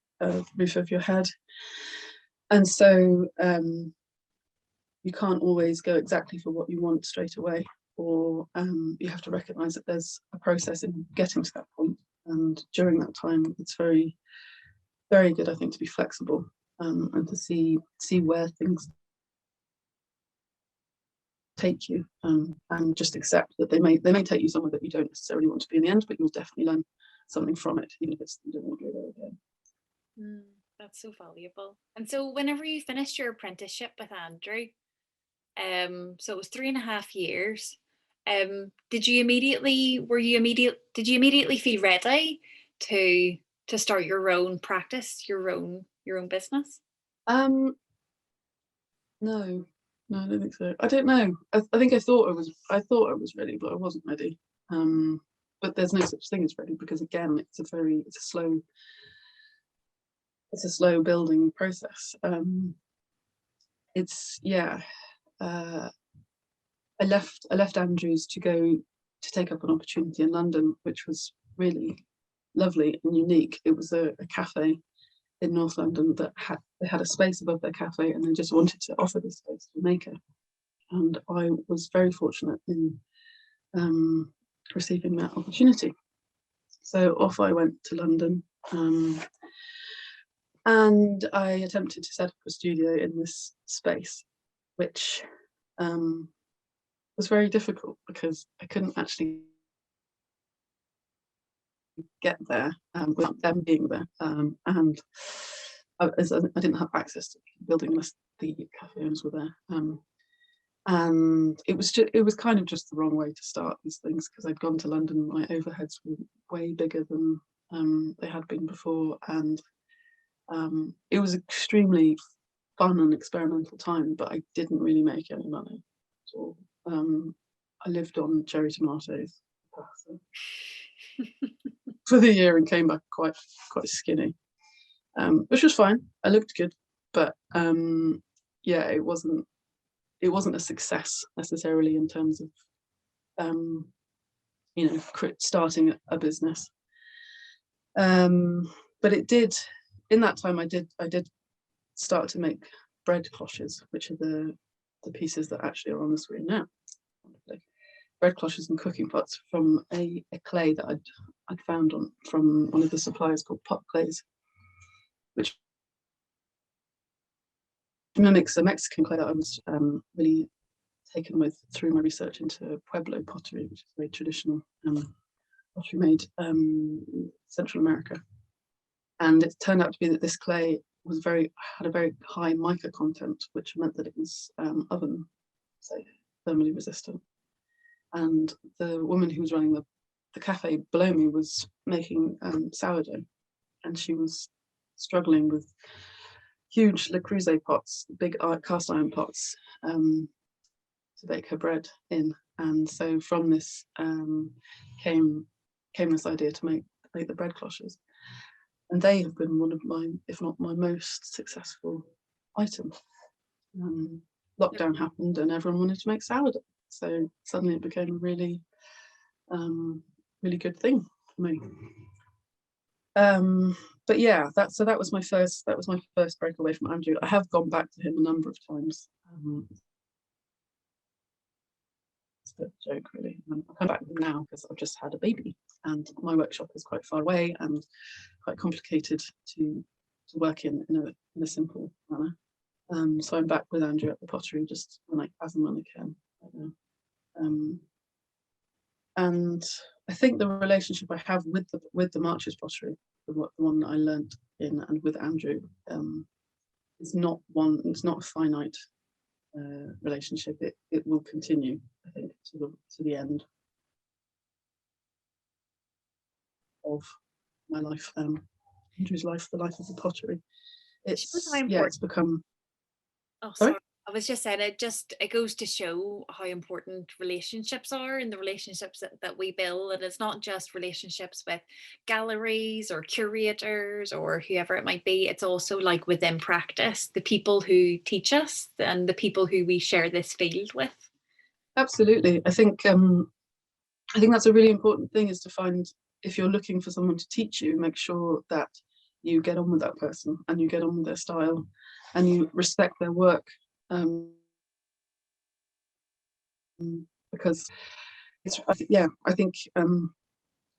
roof over your head. And so you can't always go exactly for what you want straight away, or you have to recognise that there's a process in getting to that point. And during that time, it's very, very good, I think, to be flexible, and to see where things take you, and just accept that they may take you somewhere that you don't necessarily want to be in the end, but you'll definitely learn something from it, even if you don't want to go there again. That's so valuable. And so whenever you finished your apprenticeship with Andrew, so it was 3.5 years, did you immediately feel ready to start your own practice, your own business? No, no, I don't think so. I don't know. I think I thought I was ready, but I wasn't ready. But there's no such thing as ready, because again, it's a slow building process. I left Andrews to go to take up an opportunity in London, which was really lovely and unique. It was a cafe in North London that had a space above their cafe, and they just wanted to offer this space to a maker. And I was very fortunate in receiving that opportunity. So off I went to London, and I attempted to set up a studio in this space, which was very difficult because I couldn't actually get there without them being there, and I didn't have access to the building unless the cafe owners were there, and it was kind of just the wrong way to start these things, because I'd gone to London, my overheads were way bigger than they had been before, and it was extremely fun and experimental time, but I didn't really make any money at all. I lived on cherry tomatoes for the year and came back quite skinny, which was fine. I looked good, but yeah, it wasn't a success necessarily in terms of starting a business. But it did. In that time, I did start to make bread cloches, which are the pieces that actually are on the screen now. Bread cloches and cooking pots from a clay that I'd found from one of the suppliers called Pot Clays, which mimics a Mexican clay that I was really taken with through my research into Pueblo pottery, which is very traditional pottery made in Central America. And it turned out to be that this clay had a very high mica content, which meant that it was oven safe, thermally resistant. And the woman who was running the cafe below me was making sourdough, and she was struggling with huge Le Creuset pots, big cast iron pots, to bake her bread in. And so from this came this idea to make the bread cloches. And they have been one of my, if not my most successful items. Lockdown happened and everyone wanted to make sourdough. So suddenly it became a really, really good thing for me. But yeah, that was my first breakaway from Andrew. I have gone back to him a number of times. It's a joke, really. I'll come back with him now because I've just had a baby, and my workshop is quite far away and quite complicated to work in a simple manner. So I'm back with Andrew at the pottery just as and when I can right now. And I think the relationship I have with the Marches pottery, the one that I learnt in and with Andrew, is not a finite relationship. It will continue, I think, to the end of my life, Andrew's life, the life of the pottery. It's become. Oh, sorry. I was just saying, it goes to show how important relationships are, and the relationships that we build. And it's not just relationships with galleries or curators or whoever it might be. It's also like within practice, the people who teach us and the people who we share this field with. Absolutely. I think that's a really important thing, is to find, if you're looking for someone to teach you, make sure that you get on with that person and you get on with their style and you respect their work. Because I think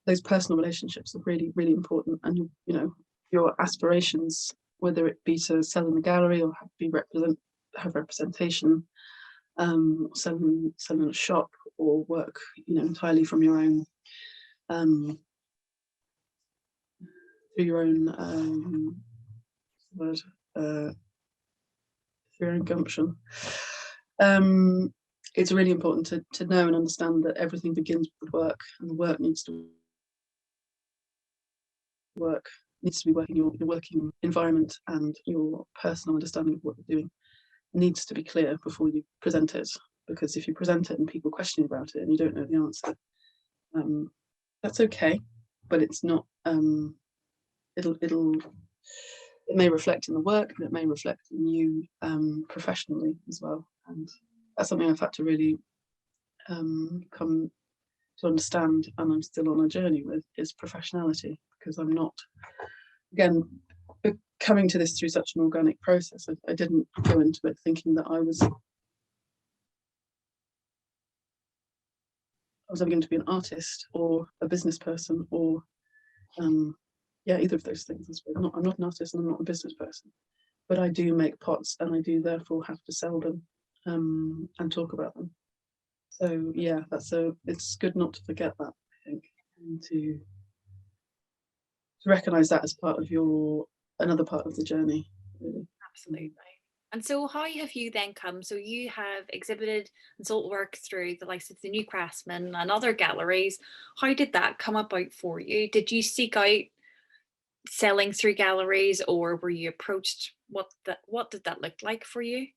those personal relationships are really, really important, and your aspirations, whether it be to sell in a gallery or have representation, sell in a shop, or work entirely from your own through your own the word, through your own gumption. It's really important to know and understand that everything begins with work, and the work needs to be working. Your working environment and your personal understanding of what you're doing needs to be clear before you present it, because if you present it and people question about it and you don't know the answer, that's okay, but it's not, it may reflect in the work, and it may reflect in you professionally as well. And that's something I've had to really come to understand, and I'm still on a journey with, is professionality, because I'm not, again, coming to this through such an organic process. I didn't go into it thinking that I was ever going to be an artist or a business person, or either of those things. I'm not an artist and I'm not a business person, but I do make pots, and I do therefore have to sell them and talk about them. So yeah, it's good not to forget that, I think, and to recognize that as part of another part of the journey, really. Absolutely. And so how have you then come, so you have exhibited and sold work through the likes of the New Craftsman and other galleries. How did that come about for you? Did you seek out selling through galleries, or were you approached? What did that look like for you?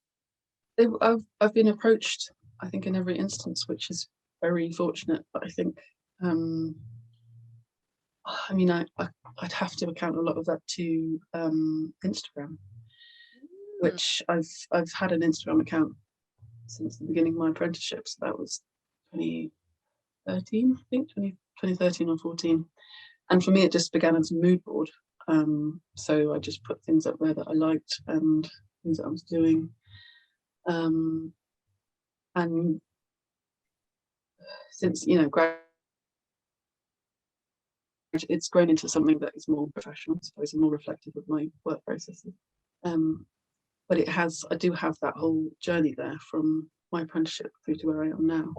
I've been approached, I think, in every instance, which is very fortunate. But I think, I'd have to account a lot of that to Instagram, which I've had an Instagram account since the beginning of my apprenticeship. So that was 2013, I think, 2013 or 14. And for me, it just began as a mood board. So I just put things up there that I liked and things that I was doing. And since, it's grown into something that is more professional, I suppose, and more reflective of my work processes. But I do have that whole journey there from my apprenticeship through to where I am now.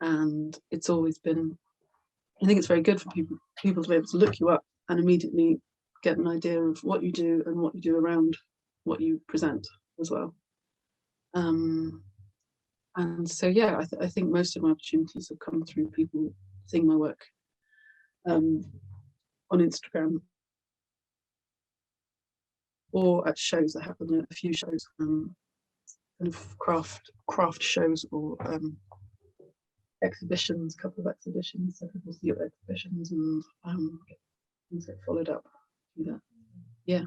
And it's always been, I think it's very good for people to be able to look you up and immediately get an idea of what you do and what you do around what you present as well. And so, yeah, I think most of my opportunities have come through people seeing my work on Instagram, or at shows. I have done a few shows, kind of craft shows, or exhibitions, a couple of exhibitions, so people see your exhibitions and things get followed up through that. Yeah.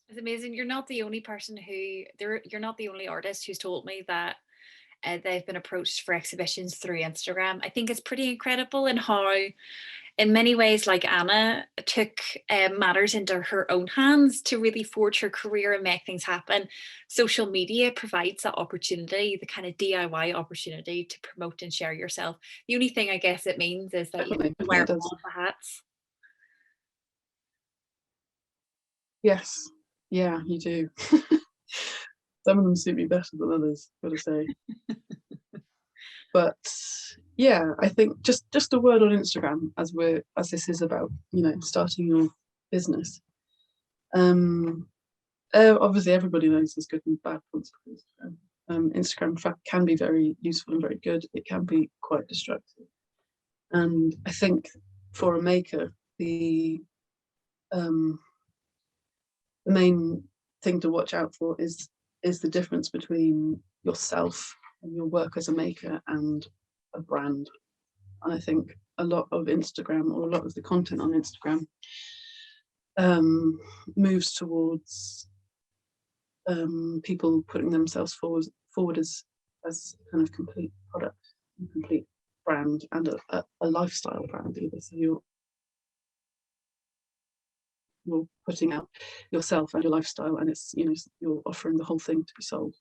It's amazing. You're not the only person you're not the only artist who's told me that they've been approached for exhibitions through Instagram. I think it's pretty incredible in how, in many ways, like Anna took matters into her own hands to really forge her career and make things happen. Social media provides that opportunity, the kind of DIY opportunity to promote and share yourself. The only thing I guess it means is that you wear all the hats. Yes. Yeah, you do. Some of them suit me better than others, gotta say. But yeah, I think just a word on Instagram, as this is about, starting your business. Obviously everybody knows there's good and bad points of Instagram. Instagram in fact can be very useful and very good. It can be quite destructive. And I think for a maker, the main thing to watch out for is the difference between yourself and your work as a maker and a brand. And I think a lot of Instagram, or a lot of the content on Instagram, moves towards people putting themselves forward as kind of complete product, a complete brand, and a lifestyle brand either. So you're putting out yourself and your lifestyle, and it's, you're offering the whole thing to be sold,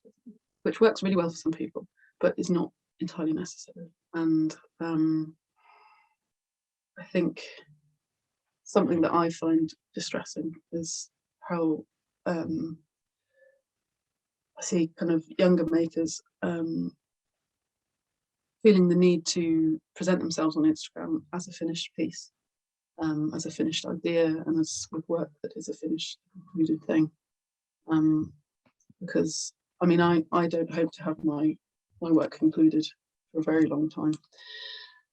which works really well for some people, but is not entirely necessary. And I think something that I find distressing is how I see kind of younger makers feeling the need to present themselves on Instagram as a finished piece, as a finished idea, and as with work that is a finished, concluded thing. because I mean, I don't hope to have my work concluded for a very long time.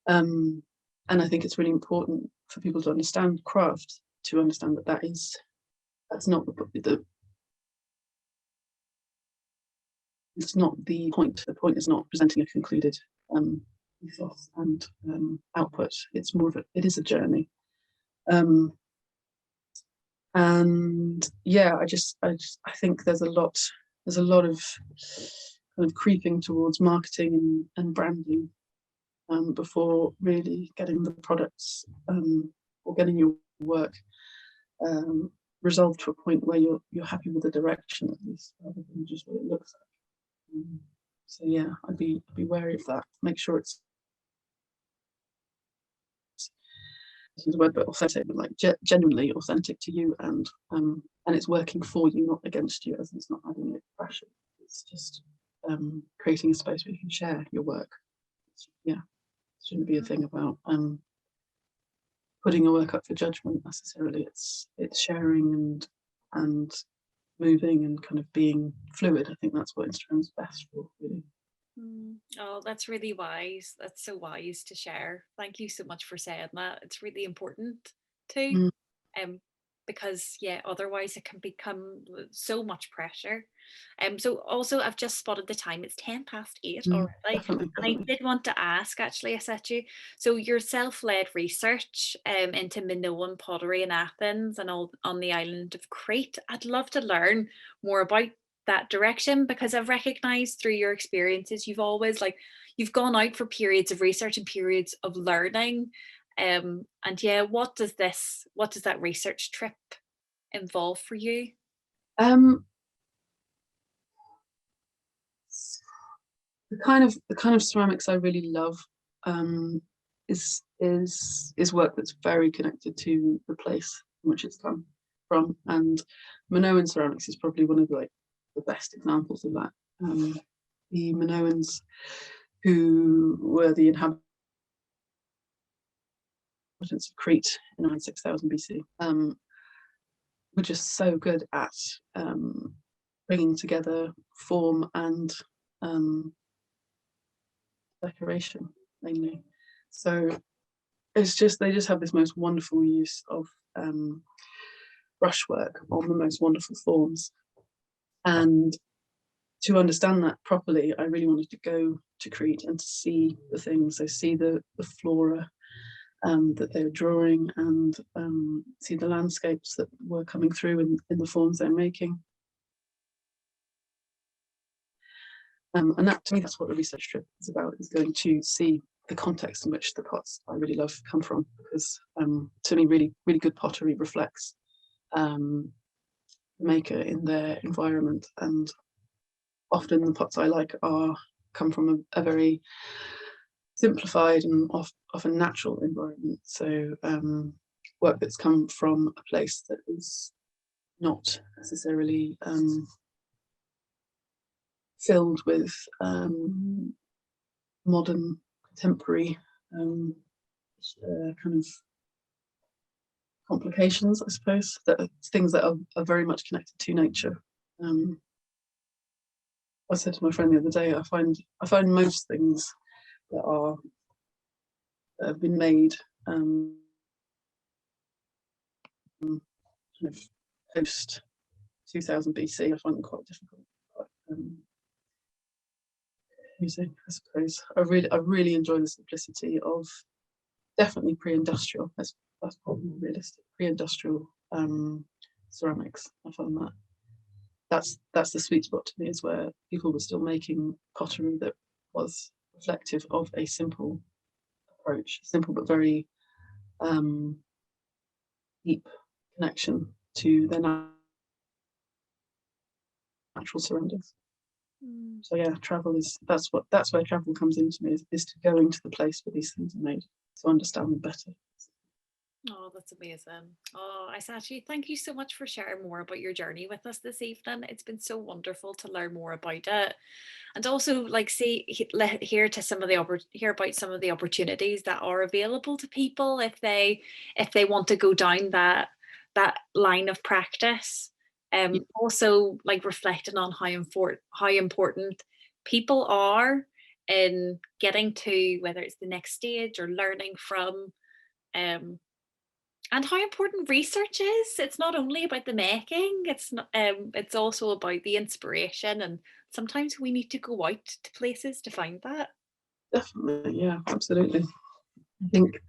And I think it's really important for people to understand craft, to understand that that's not it's not the point. The point is not presenting a concluded ethos and output. It's more of it is a journey. And yeah, I think there's a lot of kind of creeping towards marketing and branding before really getting the products or getting your work resolved to a point where you're happy with the direction, at least, rather than just what it looks like. So yeah, I'd be wary of that. Make sure it's the word, but authentic, but like genuinely authentic to you, and it's working for you, not against you, as it's not adding any pressure. It's just creating a space where you can share your work. Yeah, it shouldn't be a thing about putting your work up for judgment necessarily. It's sharing and moving and kind of being fluid. I think that's what Instagram's best for, really. Oh, that's really wise. That's so wise to share. Thank you so much for saying that. It's really important too. Because yeah, otherwise it can become so much pressure. So also I've just spotted the time, it's 8:10 already. Definitely. And I did want to ask actually, Isatu, so your self-led research into Minoan pottery in Athens and all on the island of Crete, I'd love to learn more about that direction, because I've recognized through your experiences you've always you've gone out for periods of research and periods of learning. And yeah, what does that research trip involve for you? The kind of ceramics I really love is work that's very connected to the place in which it's come from, and Minoan ceramics is probably one of the best examples of that. The Minoans, who were the inhabitants of Crete in around 6000 BC, were just so good at bringing together form and decoration, mainly. So it's just, they just have this most wonderful use of brushwork on the most wonderful forms. And to understand that properly, I really wanted to go to Crete and to see the things. So see the flora that they were drawing, and see the landscapes that were coming through in the forms they're making. And that, to me, that's what the research trip is about, is going to see the context in which the pots I really love come from, because to me, really, really good pottery reflects the maker in their environment, and often the pots I like come from a very simplified and often natural environment. So work that's come from a place that is not necessarily filled with modern contemporary kind of complications, I suppose, that are things that are very much connected to nature. I said to my friend the other day, I find most things that have been made kind of post 2000 BC, I find them quite difficult. Using, I suppose. I really enjoy the simplicity of definitely pre-industrial. That's probably more realistic. Pre-industrial ceramics. I find that's the sweet spot to me, is where people were still making pottery that was reflective of a simple approach, simple but very deep connection to their natural surroundings. So yeah, travel that's where travel comes into me, is to go into the place where these things are made, to understand them better. Oh, that's amazing. Oh, Isatu, thank you so much for sharing more about your journey with us this evening. It's been so wonderful to learn more about it, and also hear about some of the opportunities that are available to people if they want to go down that line of practice. Also like reflecting on how important people are in getting to whether it's the next stage or learning from, and how important research is. It's not only about the making, it's not, it's also about the inspiration, and sometimes we need to go out to places to find that. Definitely, yeah, absolutely. I think,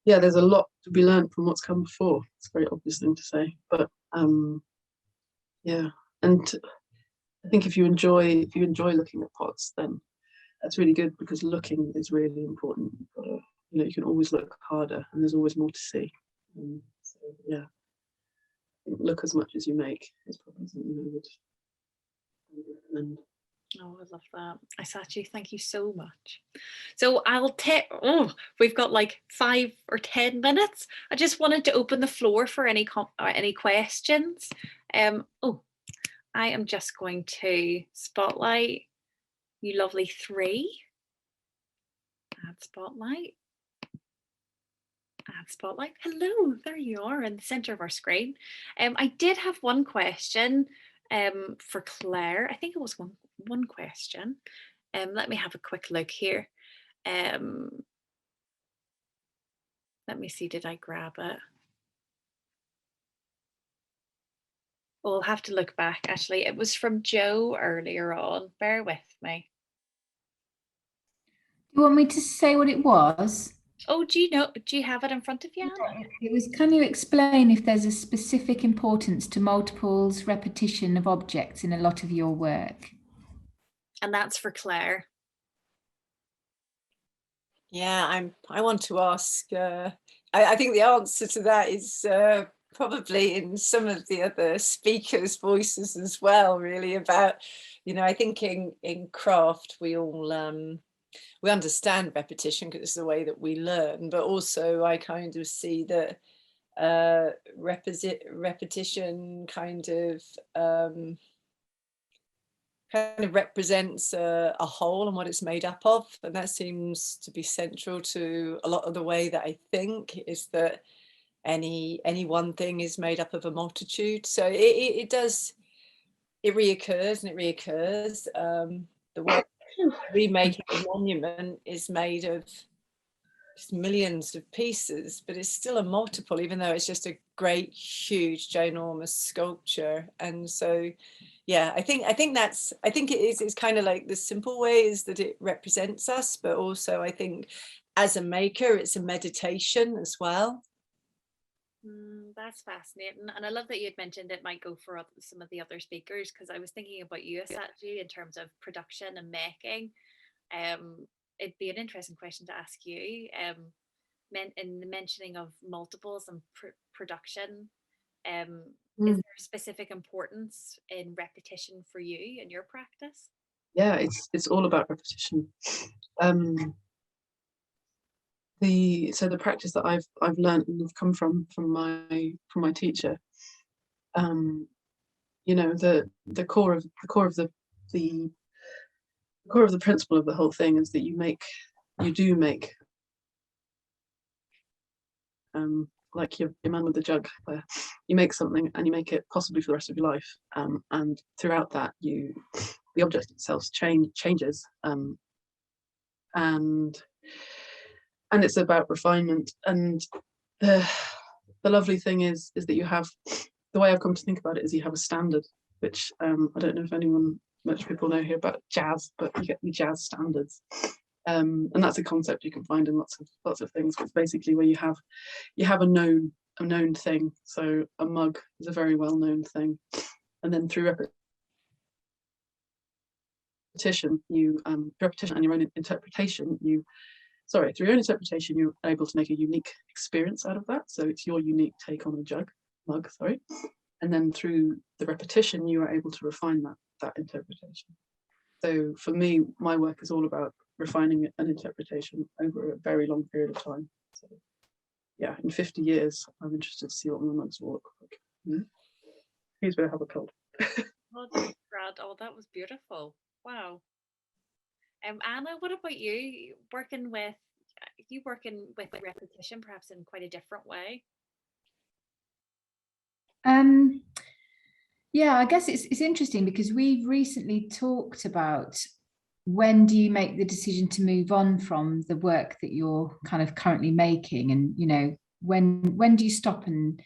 yeah, there's a lot to be learned from what's come before. It's a very obvious thing to say, but yeah, and I think if you enjoy looking at pots, then that's really good, because looking is really important. You know, you can always look harder, and there's always more to see. So yeah, I think look as much as you make is probably something I would recommend. Oh, I love that. Isatu, thank you so much. So I'll take, we've got like 5 or 10 minutes. I just wanted to open the floor for any questions. I am just going to spotlight you lovely 3. Add spotlight. Add spotlight. Hello, there you are in the center of our screen. I did have one question for Claire. I think it was one question. Let me have a quick look here. Let me see, did I grab it? We'll have to look back. Actually, it was from Joe earlier on. Bear with me. Do you want me to say what it was? Oh, do you have it in front of you, Anna? It was, can you explain if there's a specific importance to multiples, repetition of objects in a lot of your work? And that's for Claire. Yeah, I want to ask, I think the answer to that is probably in some of the other speakers' voices as well, really, about, you know, I think in craft we all we understand repetition because it's the way that we learn, but also I kind of see that repetition kind of represents a whole and what it's made up of, and that seems to be central to a lot of the way that I think, is that any one thing is made up of a multitude. So it reoccurs and it reoccurs. The way remaking a monument is made of just millions of pieces, but it's still a multiple, even though it's just a great, huge, ginormous sculpture. And so, yeah, I think it's kind of like the simple way is that it represents us, but also I think as a maker, it's a meditation as well. That's fascinating, and I love that you had mentioned it might go for some of the other speakers, because I was thinking about you, Isatu, in terms of production and making. It'd be an interesting question to ask you. In the mentioning of multiples and production, is there a specific importance in repetition for you in your practice? Yeah, it's all about repetition. The practice that I've learned and have come from my teacher, you know, the core of the principle of the whole thing is that you do make like your man with the jug, where you make something and you make it possibly for the rest of your life, and throughout that the object itself changes, and it's about refinement. And the lovely thing is that you have, the way I've come to think about it is you have a standard, which I don't know if much people know here about jazz, but you get the jazz standards, and that's a concept you can find in lots of things. It's basically where you have a known thing. So a mug is a very well known thing, and then through repetition and your own interpretation, through your own interpretation, you're able to make a unique experience out of that. So it's your unique take on a mug. And then through the repetition, you are able to refine that interpretation. So for me, my work is all about refining an interpretation over a very long period of time. So yeah, in 50 years, I'm interested to see what my mugs will look like. Please better have a cold. Oh, that's great. Oh, that was beautiful. Wow. Anna, what about you? Working with repetition, perhaps in quite a different way? Yeah, I guess it's interesting because we've recently talked about when do you make the decision to move on from the work that you're kind of currently making, and when do you stop and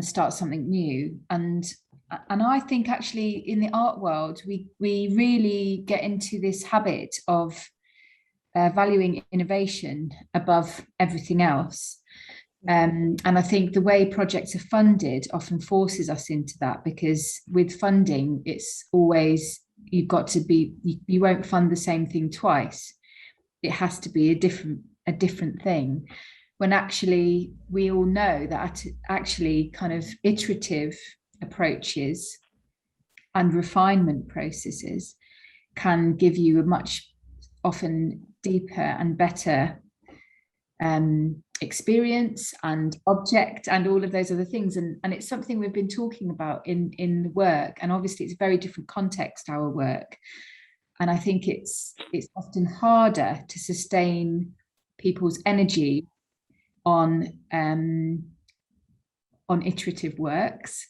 start something new? And I think actually in the art world we really get into this habit of valuing innovation above everything else. And I think the way projects are funded often forces us into that, because with funding, it's always, you've got to be, you won't fund the same thing twice. It has to be a different thing. When actually we all know that actually kind of iterative approaches and refinement processes can give you a much often deeper and better experience and object and all of those other things, and it's something we've been talking about in the work, and obviously it's a very different context, our work, and I think it's often harder to sustain people's energy on iterative works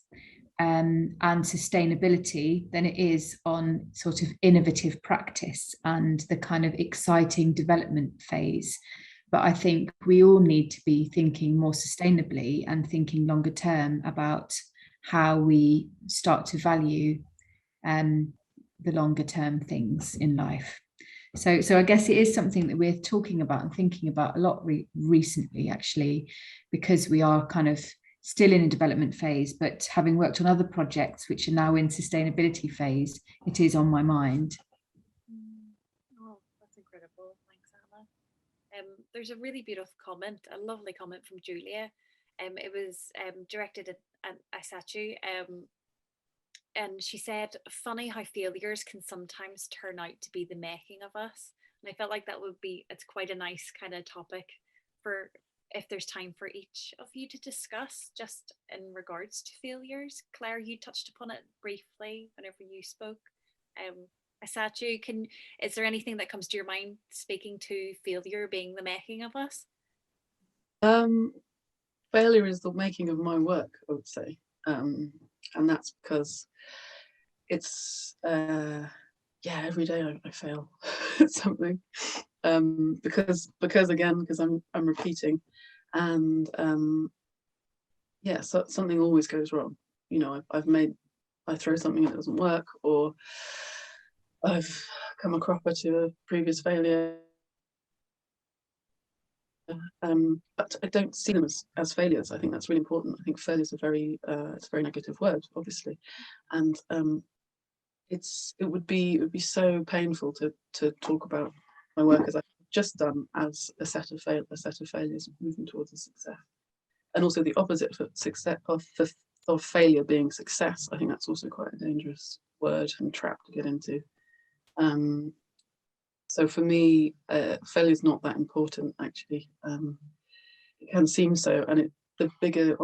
and sustainability than it is on sort of innovative practice and the kind of exciting development phase. But I think we all need to be thinking more sustainably and thinking longer term about how we start to value the longer term things in life. So I guess it is something that we're talking about and thinking about a lot recently, actually, because we are kind of still in a development phase, but having worked on other projects which are now in sustainability phase, it is on my mind. Oh, that's incredible. Thanks, Anna. There's a really beautiful comment, a lovely comment from Julia. It was directed at Isatu, and she said, "Funny how failures can sometimes turn out to be the making of us." And I felt like it's quite a nice kind of topic for if there's time for each of you to discuss, just in regards to failures. Claire, you touched upon it briefly whenever you spoke. Isatu, is there anything that comes to your mind speaking to failure being the making of us? Failure is the making of my work, I would say, and that's because it's every day I fail at something, because I'm repeating, and so something always goes wrong. I throw something and it doesn't work, or I've come a cropper to a previous failure, but I don't see them as failures. I think that's really important. I think failure is it's a very negative word, obviously, and it would be so painful to talk about my work as I've just done as a set of failures moving towards a success, and also the opposite for success of failure being success. I think that's also quite a dangerous word and trap to get into. So for me, failure is not that important, actually. It can seem so, and the bigger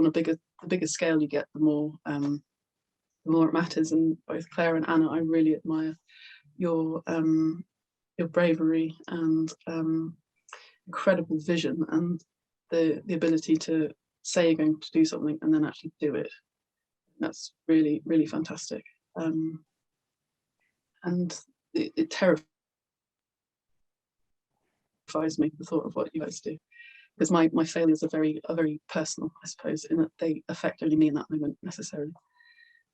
scale you get, the more it matters. And both Claire and Anna, I really admire your bravery and incredible vision, and the ability to say you're going to do something and then actually do it. That's really, really fantastic. And it terrifies me, the thought of what you guys do, because my failures are very personal, I suppose, in that they affect only me in that moment necessarily.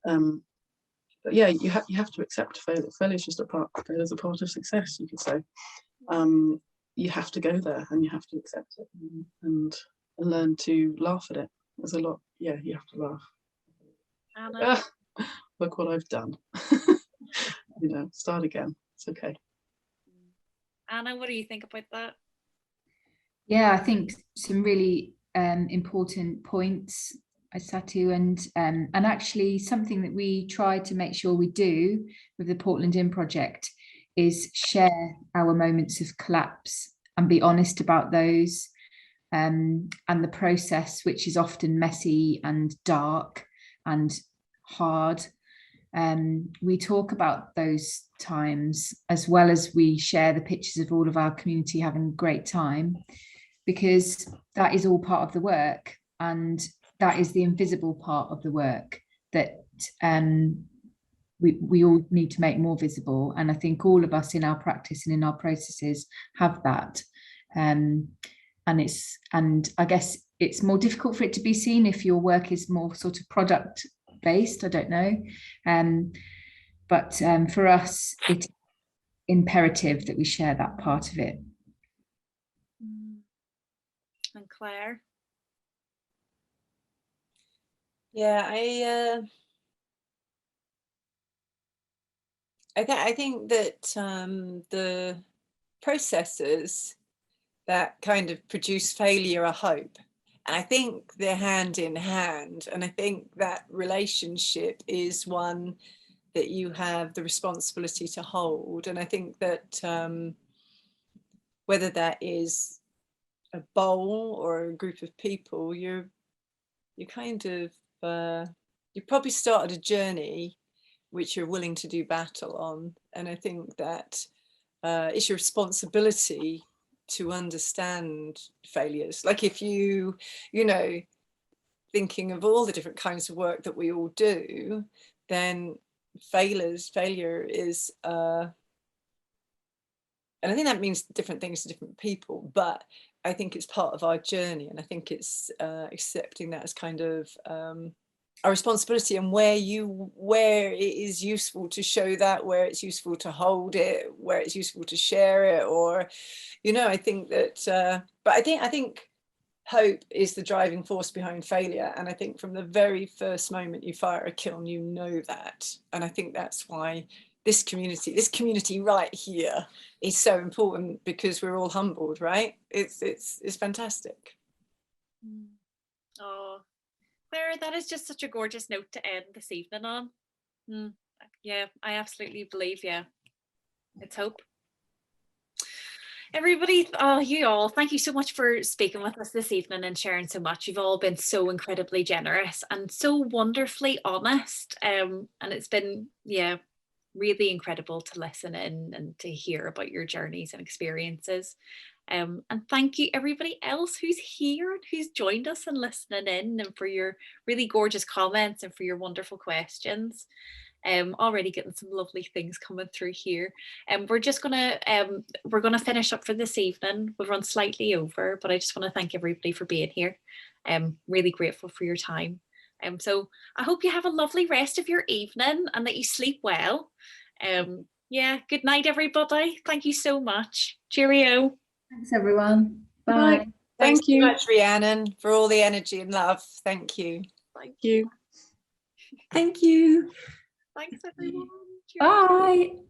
But yeah, you have to accept failure. Failure is just a part of success, you could say. You have to go there and you have to accept it and learn to laugh at it. There's a lot. Yeah, you have to laugh. Anna, look what I've done. Start again. It's okay. Anna, what do you think about that? Yeah, I think some really important points, Isatu, and actually something that we try to make sure we do with the Portland In project is share our moments of collapse and be honest about those, and the process, which is often messy and dark and hard. We talk about those times, as well as we share the pictures of all of our community having a great time, because that is all part of the work, and that is the invisible part of the work that we all need to make more visible. And I think all of us in our practice and in our processes have that. And I guess it's more difficult for it to be seen if your work is more sort of product based, I don't know. But for us, it's imperative that we share that part of it. And Claire? Yeah, I think that the processes that kind of produce failure are hope. And I think they're hand in hand. And I think that relationship is one that you have the responsibility to hold. And I think that whether that is a bowl or a group of people, you kind of, you probably started a journey which you're willing to do battle on. And I think that it's your responsibility to understand failures. Like if you know, thinking of all the different kinds of work that we all do, then failure is, and I think that means different things to different people, but I think it's part of our journey. And I think it's accepting that as kind of our responsibility, and where it is useful to show that, where it's useful to hold it, where it's useful to share it, or, you know, I think that, but I think hope is the driving force behind failure. And I think from the very first moment you fire a kiln, you know that. And I think that's why this community right here is so important, because we're all humbled, right? It's fantastic. Oh, Claire, that is just such a gorgeous note to end this evening on. Yeah, I absolutely believe, yeah, it's hope. Everybody, you all, thank you so much for speaking with us this evening and sharing so much. You've all been so incredibly generous and so wonderfully honest. And it's been, yeah, really incredible to listen in and to hear about your journeys and experiences. And thank you everybody else who's here and who's joined us and listening in, and for your really gorgeous comments and for your wonderful questions. Already getting some lovely things coming through here. And we're gonna finish up for this evening. We've run slightly over, but I just want to thank everybody for being here. Really grateful for your time. So I hope you have a lovely rest of your evening and that you sleep well. Yeah, good night everybody. Thank you so much. Cheerio. Thanks everyone. Bye. Thanks so much, Rhiannon, for all the energy and love. Thank you. Thank you. Thank you. Thanks everyone. Bye.